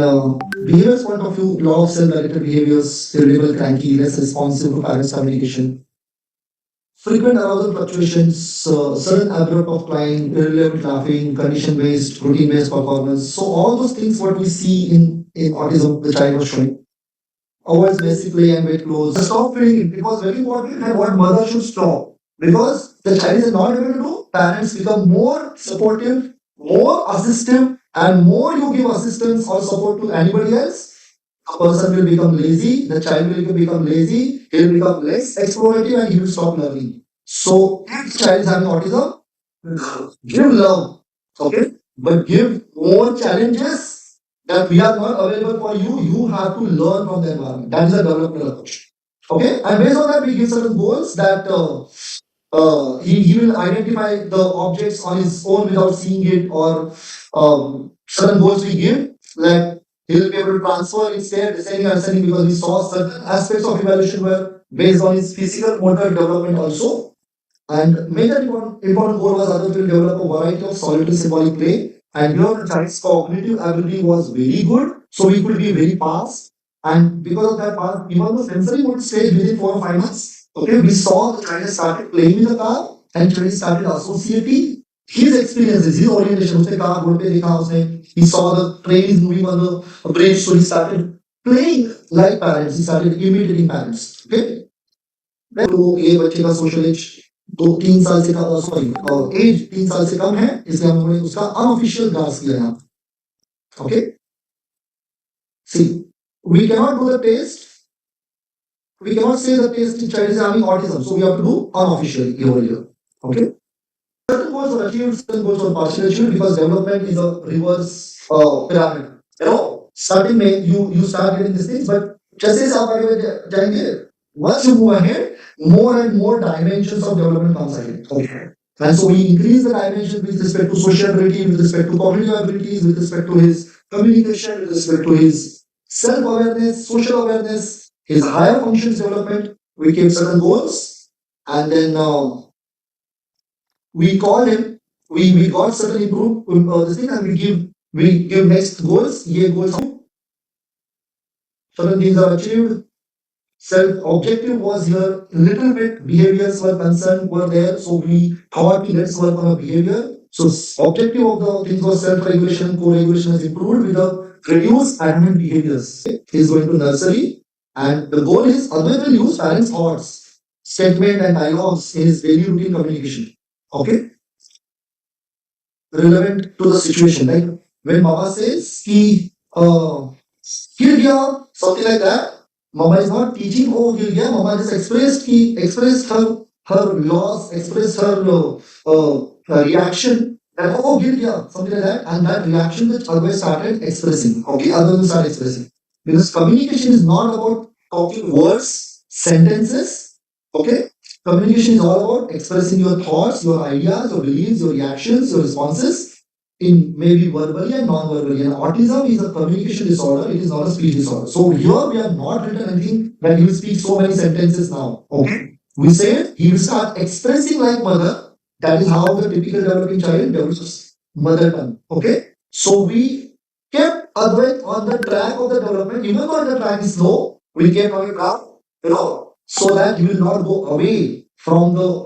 behaviors point of view, lot of self-directed behaviors, irritable, cranky, less responsive to parents' communication. Frequent arousal fluctuations, sudden abrupt of crying, irrelevant laughing, condition-based, routine-based performance. So all those things what we see in autism, the child was showing. Avoids basic play and weight clothes. Stop feeling it was very important and what mother should stop. Because the child is not able to do, parents become more supportive, more assistive, and more you give assistance or support to anybody else, a person will become lazy, the child will become lazy, he will become less explorative and he will stop learning. So if the child is having autism, give love, okay, but give more challenges that we are not available for you. You have to learn from the environment. That is a developmental approach. Okay, and based on that, we give certain goals that he will identify the objects on his own without seeing it, or certain goals we give, like he will be able to transfer instead descending and ascending, because we saw certain aspects of evaluation were based on his physical motor development also. And major important goal was adult will develop a variety of solitary symbolic play. And here the child's cognitive ability was very good, so we could be very fast. And because of that part, even the sensory motor stage within 4 or 5 months, okay, we saw the child started playing with the car and child started associating his experiences, his orientation. उसने car road पे देखा उसने, he saw the train is moving on the bridge, so he started playing like parents. He started imitating parents. Okay. तो ये बच्चे का social as 2-3 साल से कम, सॉरी एज 3 साल से कम है, इसलिए हमने उसका अनऑफिशियल ग्रास किया यहाँ. Okay, see we cannot do the test, we cannot say the test in child is having autism, so we have to do unofficially over here. Okay, certain goals are achieved, certain goals are partially achieved, because development is a reverse pyramid. Starting में you start getting these things, but जैसे जैसे आप आगे जाएंगे, once you move ahead, more and more dimensions of development comes ahead. Okay. And so we increase the dimension with respect to social ability, with respect to cognitive abilities, with respect to his communication with respect to his self-awareness, social awareness, his higher functions development. We kept certain goals, and then we call him. We got certain improve this thing, and we give next goals. Ye goals certain things are achieved. Self objective was here little bit behaviors were concerned were there, so we thought let's work on a behavior. So objective of the things was self regulation, co-regulation has improved with the reduced admin behaviors. He is going to nursery, and the goal is Advait will use parents' thoughts, statement and dialogues in his daily routine communication. Okay, relevant to the situation. Like when Mama says he गिर गया, something like that. Mama is not teaching, oh, गिर गया. Mama just expressed her loss, expressed her reaction. And oh, गिर गया, something like that. And that reaction which Advait started expressing. Okay, Advait will start expressing. Because communication is not about talking words, sentences. Okay, communication is all about expressing your thoughts, your ideas, your beliefs, your reactions, your responses in maybe verbally and non-verbally. And autism is a communication disorder, it is not a speech disorder. So here we have not written anything that he will speak so many sentences now. Okay. We said he will start expressing like mother. That is how the typical developing child develops mother tongue. Okay. So we kept Advait on the track of the development, even though the track is slow, we kept on the track, so that he will not go away from the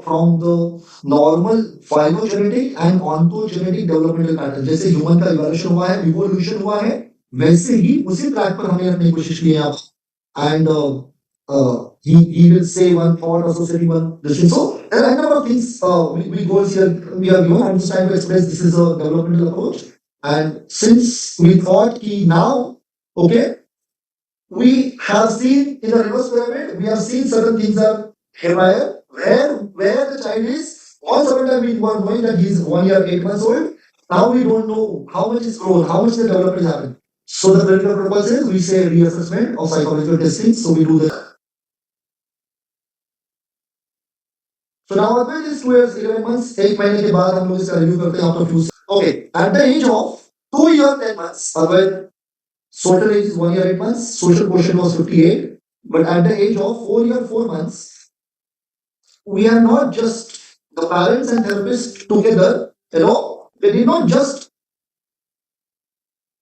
normal phylogenetic and ontogenetic developmental pattern जैसे human का evolution हुआ है evolution हुआ है वैसे ही उसी track पर हमने रखने की कोशिश की है आप and he will say one thought associating one this thing. So there are a number of things we goals here we are given. I'm just trying to express this is a developmental approach, and since we thought ki now okay we have seen in the reverse pyramid we have seen certain things are haywire where the child is. Once upon a time, we were knowing that he is 1 year, 8 months old. Now we don't know how much is grown, how much the development is happening. So the clinical protocol says we say reassessment of psychological testing. So we do that. So now Advait is 2 years, 11 months. 1 महीने के बाद हम लोग इसका review करते हैं after few. Okay, at the age of 2 years 10 months, Advait social age is 1 year 8 months. Social quotient was 58. But at the age of 4 year 4 months, we are not just the parents and therapists together, they did not just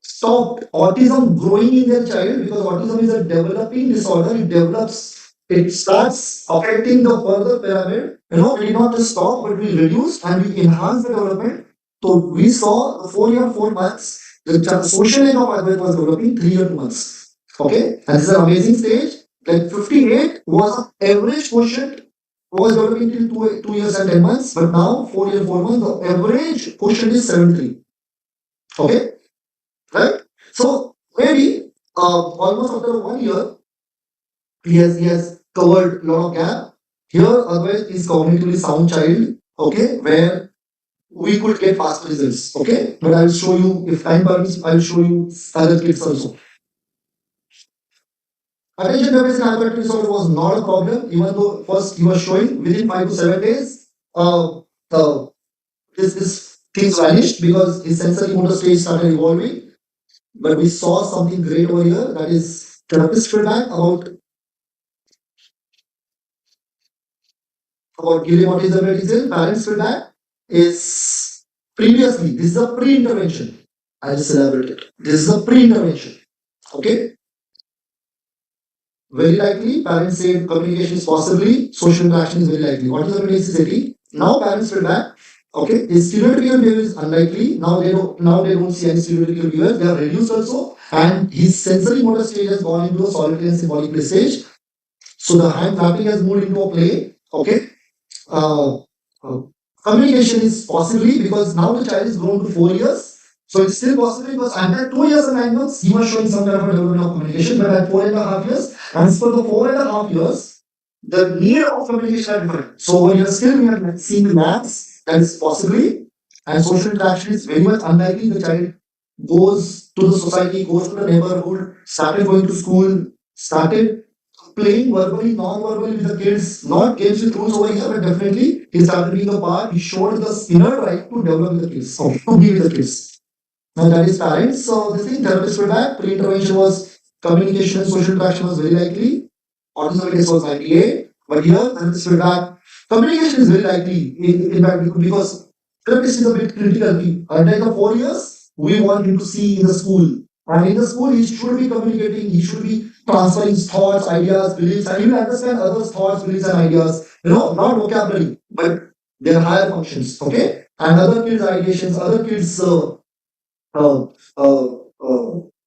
stop autism growing in their child because autism is a developing disorder. It develops, it starts affecting the further pyramid. We did not just stop, but we reduced and we enhanced the development. So we saw the 4 year 4 months, the social age of Advait was developing 3 year 2 months. Okay, and this is an amazing stage. Like 58 was average quotient was developing till 2 years and 10 months, but now 4 years 4 months, the average quotient is 73. Okay, right? So maybe almost after 1 year, he has covered a lot of gap. Here, Advait is cognitively sound child. Okay, where we could get fast results. Okay, but I will show you if time permits. I will show you other kids also. Attention deficit hyperactivity disorder was not a problem, even though first he was showing within 5 to 7 days, this things vanished because his sensory motor stage started evolving. But we saw something great over here, that is therapist feedback about giving autism medicine. Parents feedback is previously this is a pre-intervention. I just elaborated. This is a pre-intervention. Okay. Very likely, parents say communication is possibly, social interaction is very likely. Autism is 80. Now parents feedback, okay, his stereotypical behavior is unlikely. Now they don't see any stereotypical behavior. They are reduced also, and his sensory motor stage has gone into a solitary and symbolic play stage. So the hand clapping has moved into a play. Okay. Communication is possibly because now the child is grown to 4 years. So it's still possible because under 2 years and 9 months, he was showing some kind of a development of communication, but at 4.5 years, and for the 4.5 years, the need of communication are different. So when you're still we are seeing labs, that is possibly, and social interaction is very much unlikely. The child goes to the society, goes to the neighborhood, started going to school, started playing verbally, non-verbally with the kids, not games with rules over here, but definitely he started being a part. He showed the inner right to develop with the kids, to be with the kids. Now that is parents. So this thing, therapist feedback, pre-intervention was communication and social interaction was very likely. Autism index was 98. But here, therapist feedback, communication is very likely. In fact, because therapist is a bit critical. Until the 4 years, we want him to see in the school. And in the school, he should be communicating, he should be transferring thoughts, ideas, beliefs, and he will understand others' thoughts, beliefs, and ideas. Not vocabulary, but their higher functions. Okay? And other kids' ideations, other kids' uh, uh,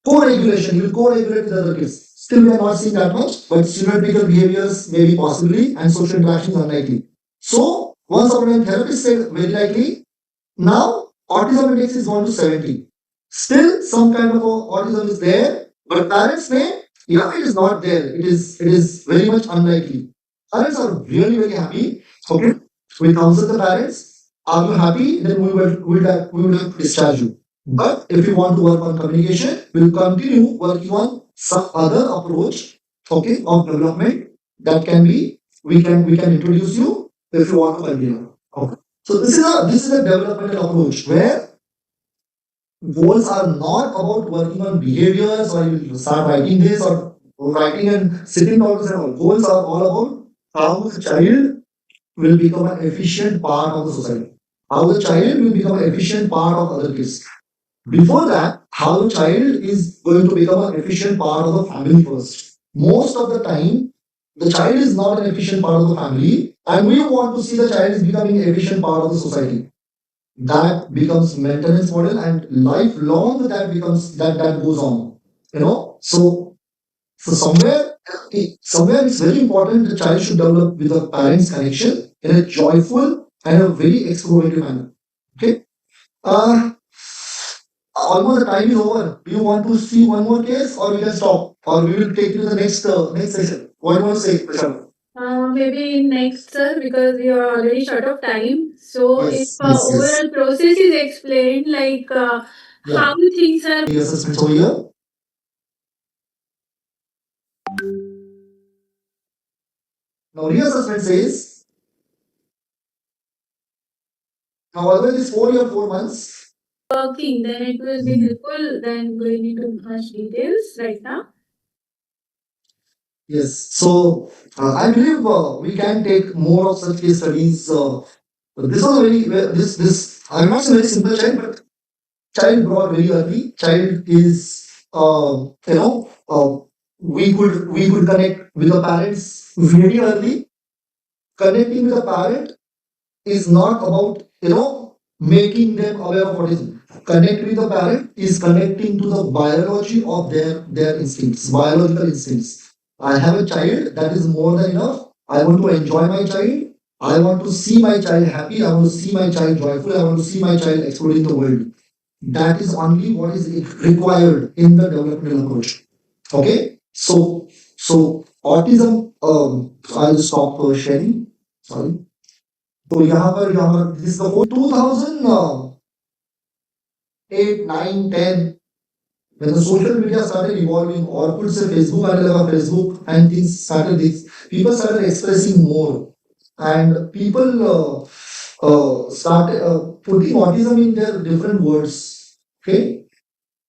co-regulation. You will co-regulate with other kids. Still, we are not seeing that much, but stereotypical behaviors maybe possibly, and social interactions unlikely. So, once upon a time, therapist said very likely. Now, autism index is 1 to 70. Still, some kind of autism is there, but parents may, yeah, it is not there. It is very much unlikely. Parents are really very happy. Okay, we counsel the parents. Are you happy? Then we will have to discharge you. But if you want to work on communication, we'll continue working on some other approach, okay, of development that can be we can introduce you if you want to continue. Okay. So this is a developmental approach where goals are not about working on behaviors or you will start writing this or writing and sitting talks and all. Goals are all about how the child will become an efficient part of the society. How the child will become an efficient part of other kids. Before that, how the child is going to become an efficient part of the family first. Most of the time, the child is not an efficient part of the family, and we want to see the child is becoming an efficient part of the society. That becomes maintenance model, and lifelong that goes on. So somewhere it's very important the child should develop with the parents' connection in a joyful and a very explorative manner. Okay. Uh, Almost the time is over. Do you want to see one more case, or we can stop, or we will take you to the next session? What do you want to say, Prashant? Maybe next, sir, because we are already short of time. So, if yes, yes. Overall process is explained, like yeah, how things are. The assessments over here. Now, reassessment says now whether it is 4 year 4 months. Working, then it will be helpful. Then going into much details right now. Yes. So I believe we can take more of such case studies. This was a this I'm not a very simple child, but child brought very early. Child is we could connect with the parents very early. Connecting with the parent is not about making them aware of autism. Connect with the parent is connecting to the biology of their instincts, biological instincts. I have a child, that is more than enough. I want to enjoy my child. I want to see my child happy. I want to see my child joyful. I want to see my child exploring the world. That is only what is required in the developmental approach. Okay, so autism. I'll stop sharing. Sorry. तो यहाँ पर this is the whole 2008, 9, 10 when the social media started evolving, Orkut से Facebook आने लगा, Facebook and things started this. People started expressing more, and people started putting autism in their different words. Okay,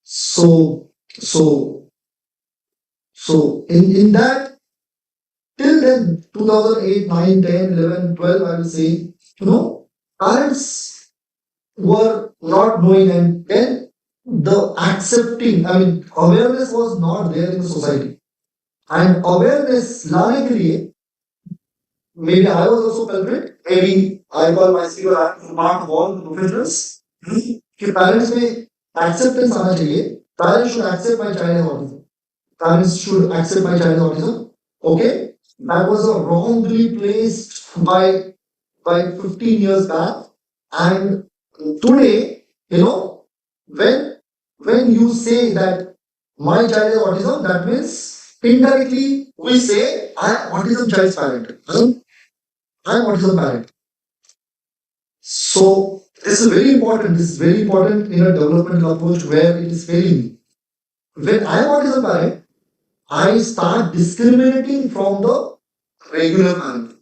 so so so in that till then 2008, 9, 10, 11, 12, I will say parents were not knowing, and then the accepting, I mean, awareness was not there in the society. And awareness लाने के लिए maybe I was also culprit, maybe I call myself a part of all the professionals कि parents में acceptance आना चाहिए. Parents should accept my child has autism. Parents should accept my child has autism. Okay, that was a wrongly placed by 15 years back, and today, when you say that my child has autism, that means indirectly we say I am autism child's parent. I am autism parent. So this is very important. This is very important in a developmental approach where it is failing. When I am autism parent, I start discriminating from the regular parent.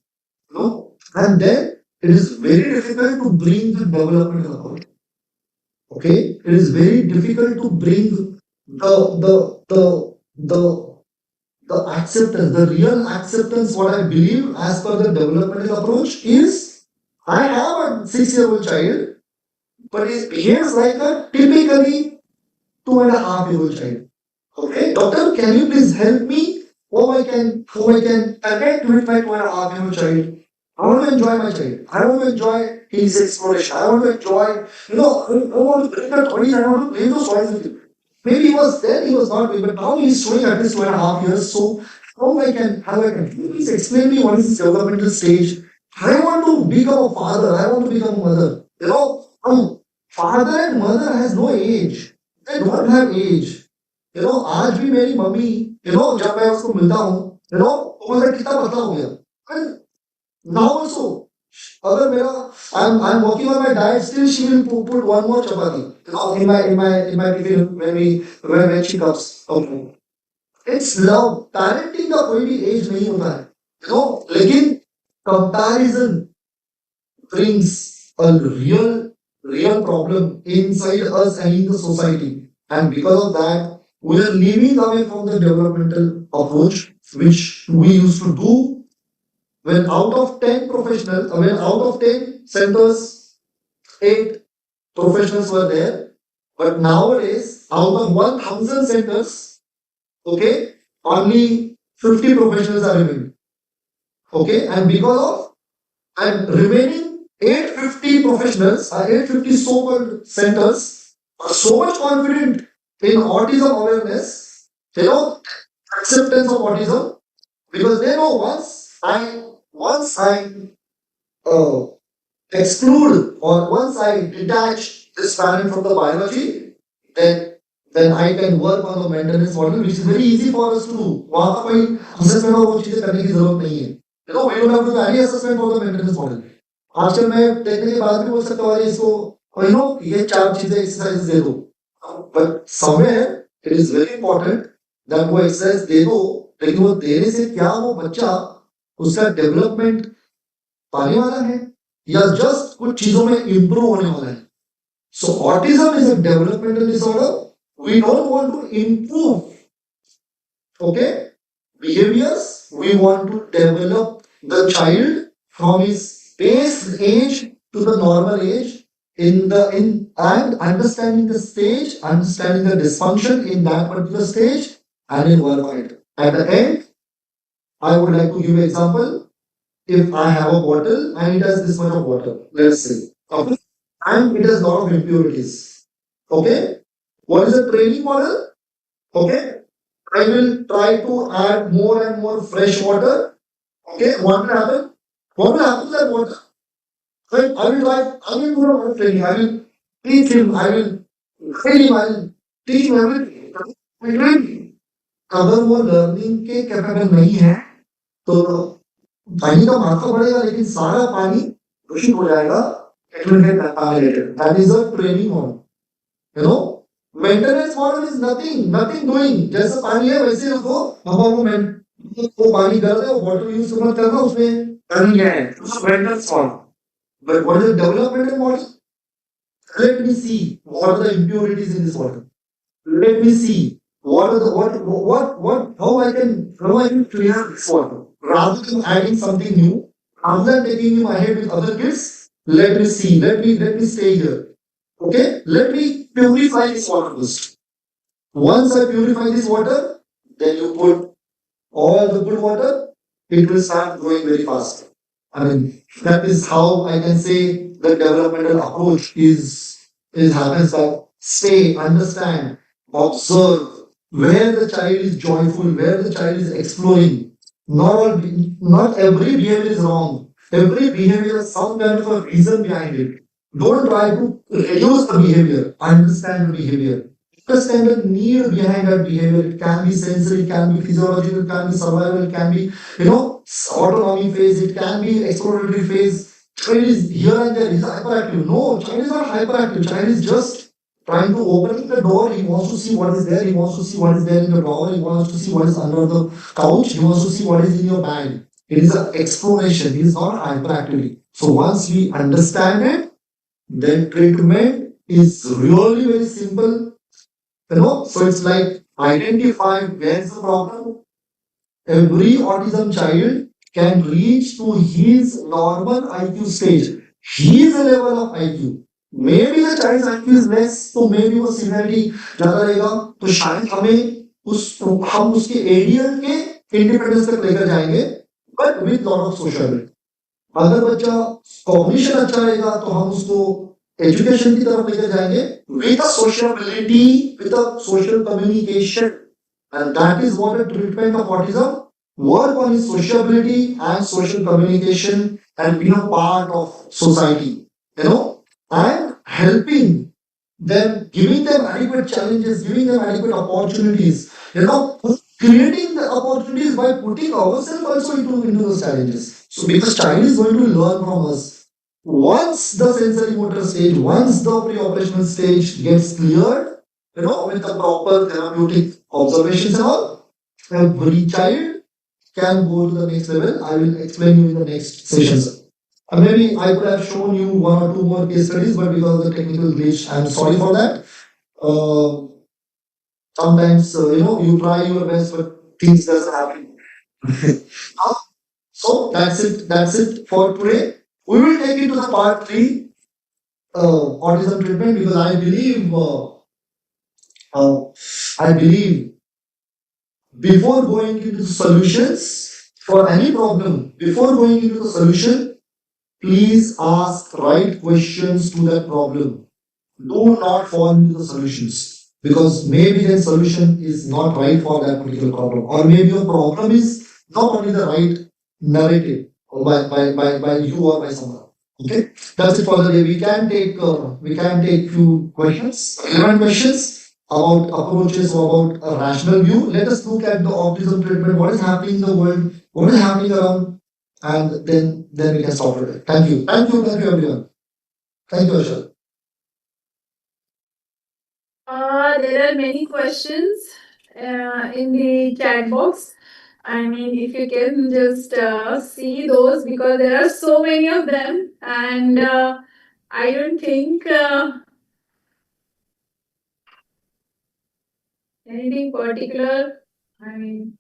And then it is very difficult to bring the developmental approach. Okay, it is very difficult to bring the the acceptance, the real acceptance. What I believe as per the developmental approach is, I have a 6-year-old child, but he behaves like a typically 2.5-year-old child. Okay, doctor, can you please help me? How I can connect with my 2.5-year-old child? I want to enjoy my child. I want to enjoy his exploration. I want to enjoy, I want to bring the toys. I want to play those toys with him. Maybe he was then, he was not, but now he's showing at least 2.5 years. So can you please explain me what is this developmental stage? I want to become a father. I want to become a mother. Father and mother has no age. They don't have age. आज भी मेरी mummy, जब मैं उसको मिलता हूँ, वो बोलता है, कितना पतला हो गया. And now also, अगर मेरा I'm working on my diet, still she will put one more chapati, in my tiffin when she comes. Okay. It's love. Parenting का कोई भी age नहीं होता है. लेकिन comparison brings a real problem inside us and in the society. And because of that, we are leaving away from the developmental approach which we used to do. When out of 10 centers, 8 professionals were there. But nowadays, out of 1,000 centers, okay, only 50 professionals are remaining. Okay, and because of and remaining 850 professionals, 850 so-called centers are so much confident in autism awareness, acceptance of autism, because they know once I uh, exclude, or once I detach this parent from the biology, then I can work on the maintenance model, which is very easy for us to do. वहाँ पर कोई assessment और वो चीजें करने की जरूरत नहीं है. We don't have to do any assessment for the maintenance model. आजकल मैं देखने के बाद भी बोल सकता हूँ, अरे इसको ये 4 चीजें एक्सरसाइज दे दो. But somewhere it is very important that वो एक्सरसाइज दे दो, लेकिन वो देने से क्या वो बच्चा उसका डेवलपमेंट पाने वाला है या जस्ट कुछ चीजों में इंप्रूव होने वाला है. So autism is a developmental disorder. We don't want to improve, okay, behaviors. We want to develop the child from his base age to the normal age, and understanding the stage, understanding the dysfunction in that particular stage, and in worldwide. At the end, I would like to give an example. If I have a bottle and it has this much of water, let's say, okay, and it has a lot of impurities, okay, what is the training model? Okay, I will try to add more and more fresh water. Okay, what will happen? What will happen to that water? Right? I will do a lot of training. I will teach him, I will train him, I will teach him everything. I will train him. अगर वो learning के capable नहीं है, तो पानी का मात्रा बढ़ेगा, लेकिन सारा पानी दूषित हो जाएगा. It will get contaminated. That is a training model. Maintenance model is nothing doing. जैसा पानी है वैसे उसको वो पानी कर दे, वो वाटर यूज मत करना, उसमें करनी है. Maintenance model. But what is the developmental model? Let me see what are the impurities in this water. Let me see what are the how I can clear this water. Rather than adding something new, rather than taking him ahead with other kids, let me see. Let me stay here. Okay, let me purify this water first. Once I purify this water, then you put all the good water, it will start growing very fast. I mean, that is how I can say the developmental approach is happens, that stay, understand, observe where the child is joyful, where the child is exploring. Not every behavior is wrong. Every behavior has some kind of a reason behind it. Don't try to reduce the behavior. Understand the behavior. Understand the need behind that behavior. It can be sensory, it can be physiological, it can be survival, it can be, autonomy phase, it can be exploratory phase. Child is here and there, he's hyperactive. No, child is not hyperactive. Child is just trying to open the door. He wants to see what is there. He wants to see what is there in the drawer. He wants to see what is under the couch. He wants to see what is in your bag. It is an exploration. It is not hyperactivity. So once we understand it, then treatment is really very simple. So it's like identify where's the problem. Every autism child can reach to his normal IQ stage, his level of IQ. Maybe the child's IQ is less, तो maybe वो severity ज़्यादा रहेगा, तो शायद हमें हम उसके ADL के independence तक लेकर जाएंगे, but with lot of social. अगर बच्चा कॉग्निशन अच्छा रहेगा तो हम उसको एजुकेशन की तरफ लेकर जाएंगे with a sociality, with a social communication, and that is what a treatment of autism work on his sociability and social communication and being a part of society, and helping them, giving them adequate challenges, giving them adequate opportunities, creating the opportunities by putting ourselves also into those challenges. So because child is going to learn from us. Once the sensory motor stage, once the pre-operational stage gets cleared, with the proper therapeutic observations and all, every child can go to the next level. I will explain you in the next sessions. Maybe I could have shown you one or two more case studies, but because of the technical glitch, I'm sorry for that. Uh, Sometimes you try your best, but things doesn't happen. So that's it. That's it for today. We will take it to the part three, autism treatment, because uh, I believe before going into the solutions for any problem, before going into the solution, please ask right questions to that problem. Do not fall into the solutions, because maybe the solution is not right for that particular problem, or maybe your problem is not only the right narrative or by you or by someone. Okay, that's it for the day. We can take few questions, relevant questions about approaches or about a rational view. Let us look at the autism treatment. What is happening in the world? What is happening around? And then we can stop it. Thank you. Thank you, everyone. Thank you, Ashal. There are many questions in the chat box. I mean, if you can just see those, because there are so many of them, and I don't think anything particular. I mean,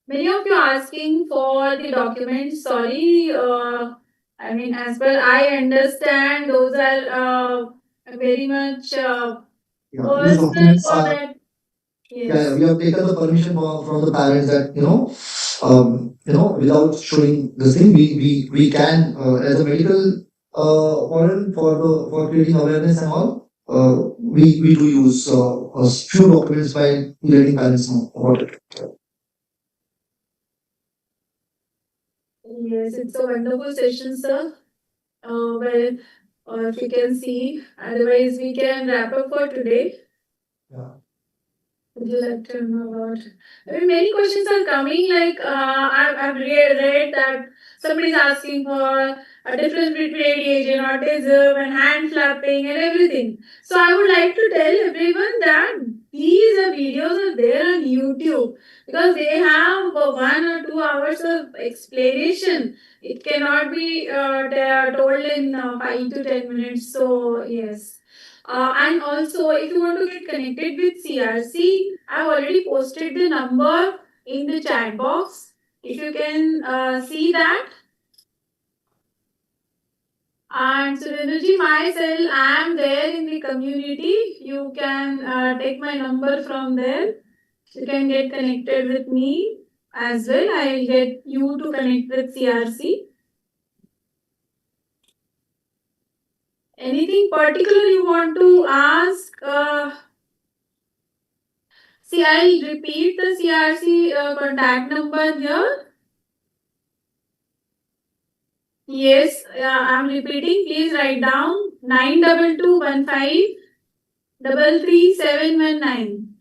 many of you are asking for the documents. Sorry, I mean, as well, I understand those are very much these personal documents for are. That. Yes. Yeah, we have taken the permission from the parents that without showing this thing, we can as a medical warrant for creating awareness and all. We do use a few documents by letting parents know about it. Yes, it's a wonderful session, sir. Well, if you can see, otherwise we can wrap up for today. Yeah. Would you like to know about? I mean, many questions are coming. Like I've read that somebody's asking for a difference between ADHD and autism and hand flapping and everything. So I would like to tell everyone that these videos are there on YouTube, because they have 1 or 2 hours of explanation. It cannot be told in 5 to 10 minutes. So yes. And also, if you want to get connected with CRC, I've already posted the number in the chat box. If you can see that. And Surendraji, myself, I am there in the community. You can take my number from there. You can get connected with me as well. I will get you to connect with CRC. Anything particular you want to ask? See, I'll repeat the CRC contact number here. Yes, I'm repeating. Please write down 92215 33719.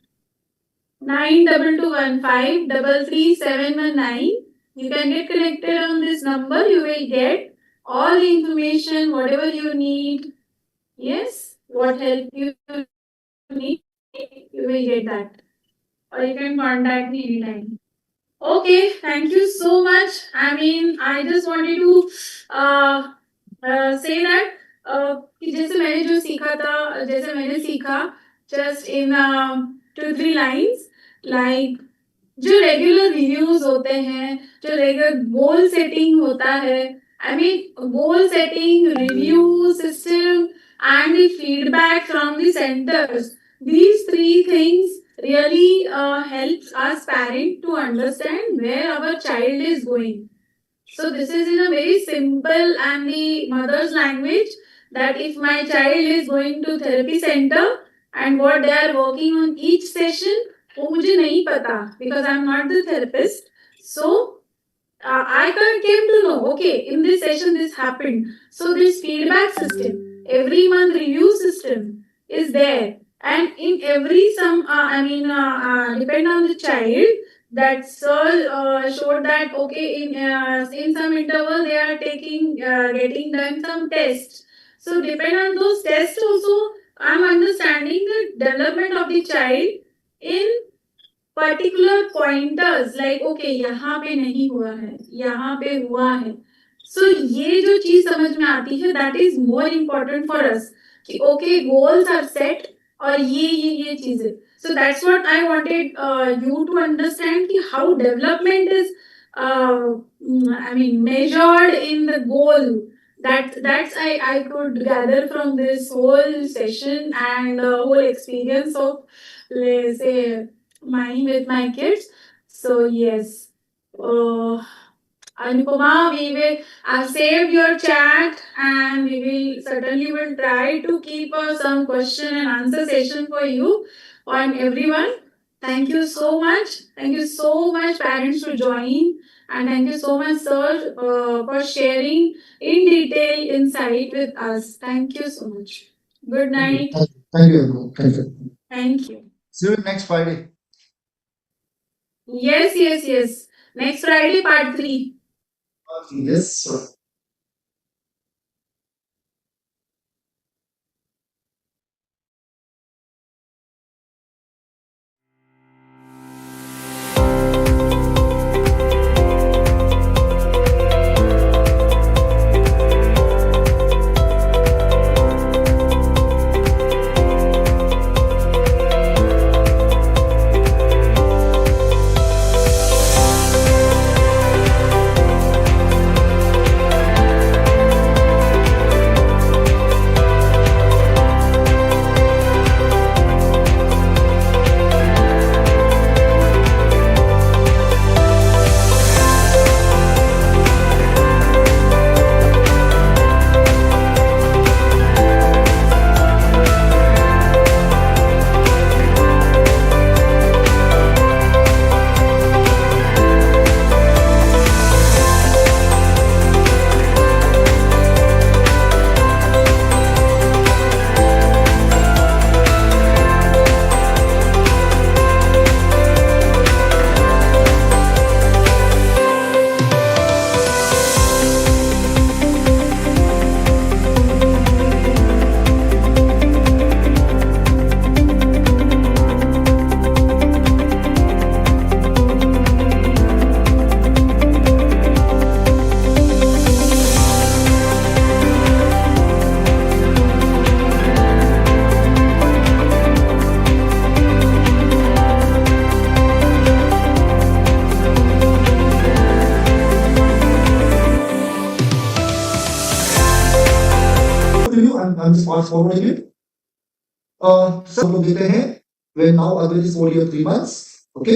92215 33719. You can get connected on this number. You will get all the information, whatever you need. Yes, what help you need, you will get that. Or you can contact me anytime. Okay, thank you so much. I mean, I just wanted to say that कि जैसे मैंने जो सीखा था, जैसे मैंने सीखा just in 2-3 lines, like जो रेगुलर रिव्यूज होते हैं, जो रेगुलर गोल सेटिंग होता है, I mean goal setting, review system and the feedback from the centers, these three things really helps us parent to understand where our child is going. So this is in a very simple and the mother's language, that if my child is going to therapy center and what they are working on each session, वो मुझे नहीं पता because I am not the therapist. So I came to know, okay, in this session this happened. So this feedback system, every month review system is there, and in every depend on the child. That sir showed that okay, in some interval they are getting done some tests. So depend on those tests also, I'm understanding the development of the child in particular pointers, like okay यहाँ पे नहीं हुआ है, यहाँ पे हुआ है. सो ये जो चीज समझ में आती है, that is more important for us कि ओके गोल्स आर सेट और ये चीजें. So that's what I wanted you to understand कि how development is I mean measured in the goal. That's I could gather from this whole session and whole experience of, let's say, mine with my kids. So yes, Anupama, I've saved your chat and we will try to keep some question and answer session for you and everyone. Thank you so much. Thank you so much parents to join, and thank you so much sir for sharing in detail insight with us. Thank you so much. Good night. Thank you. Thank you. Thank you. See you next Friday. Yes. Next Friday, part 3. Yes, sir. I'm just fast forwarding it. So हम लोग देते हैं when now Advait is only 3 months.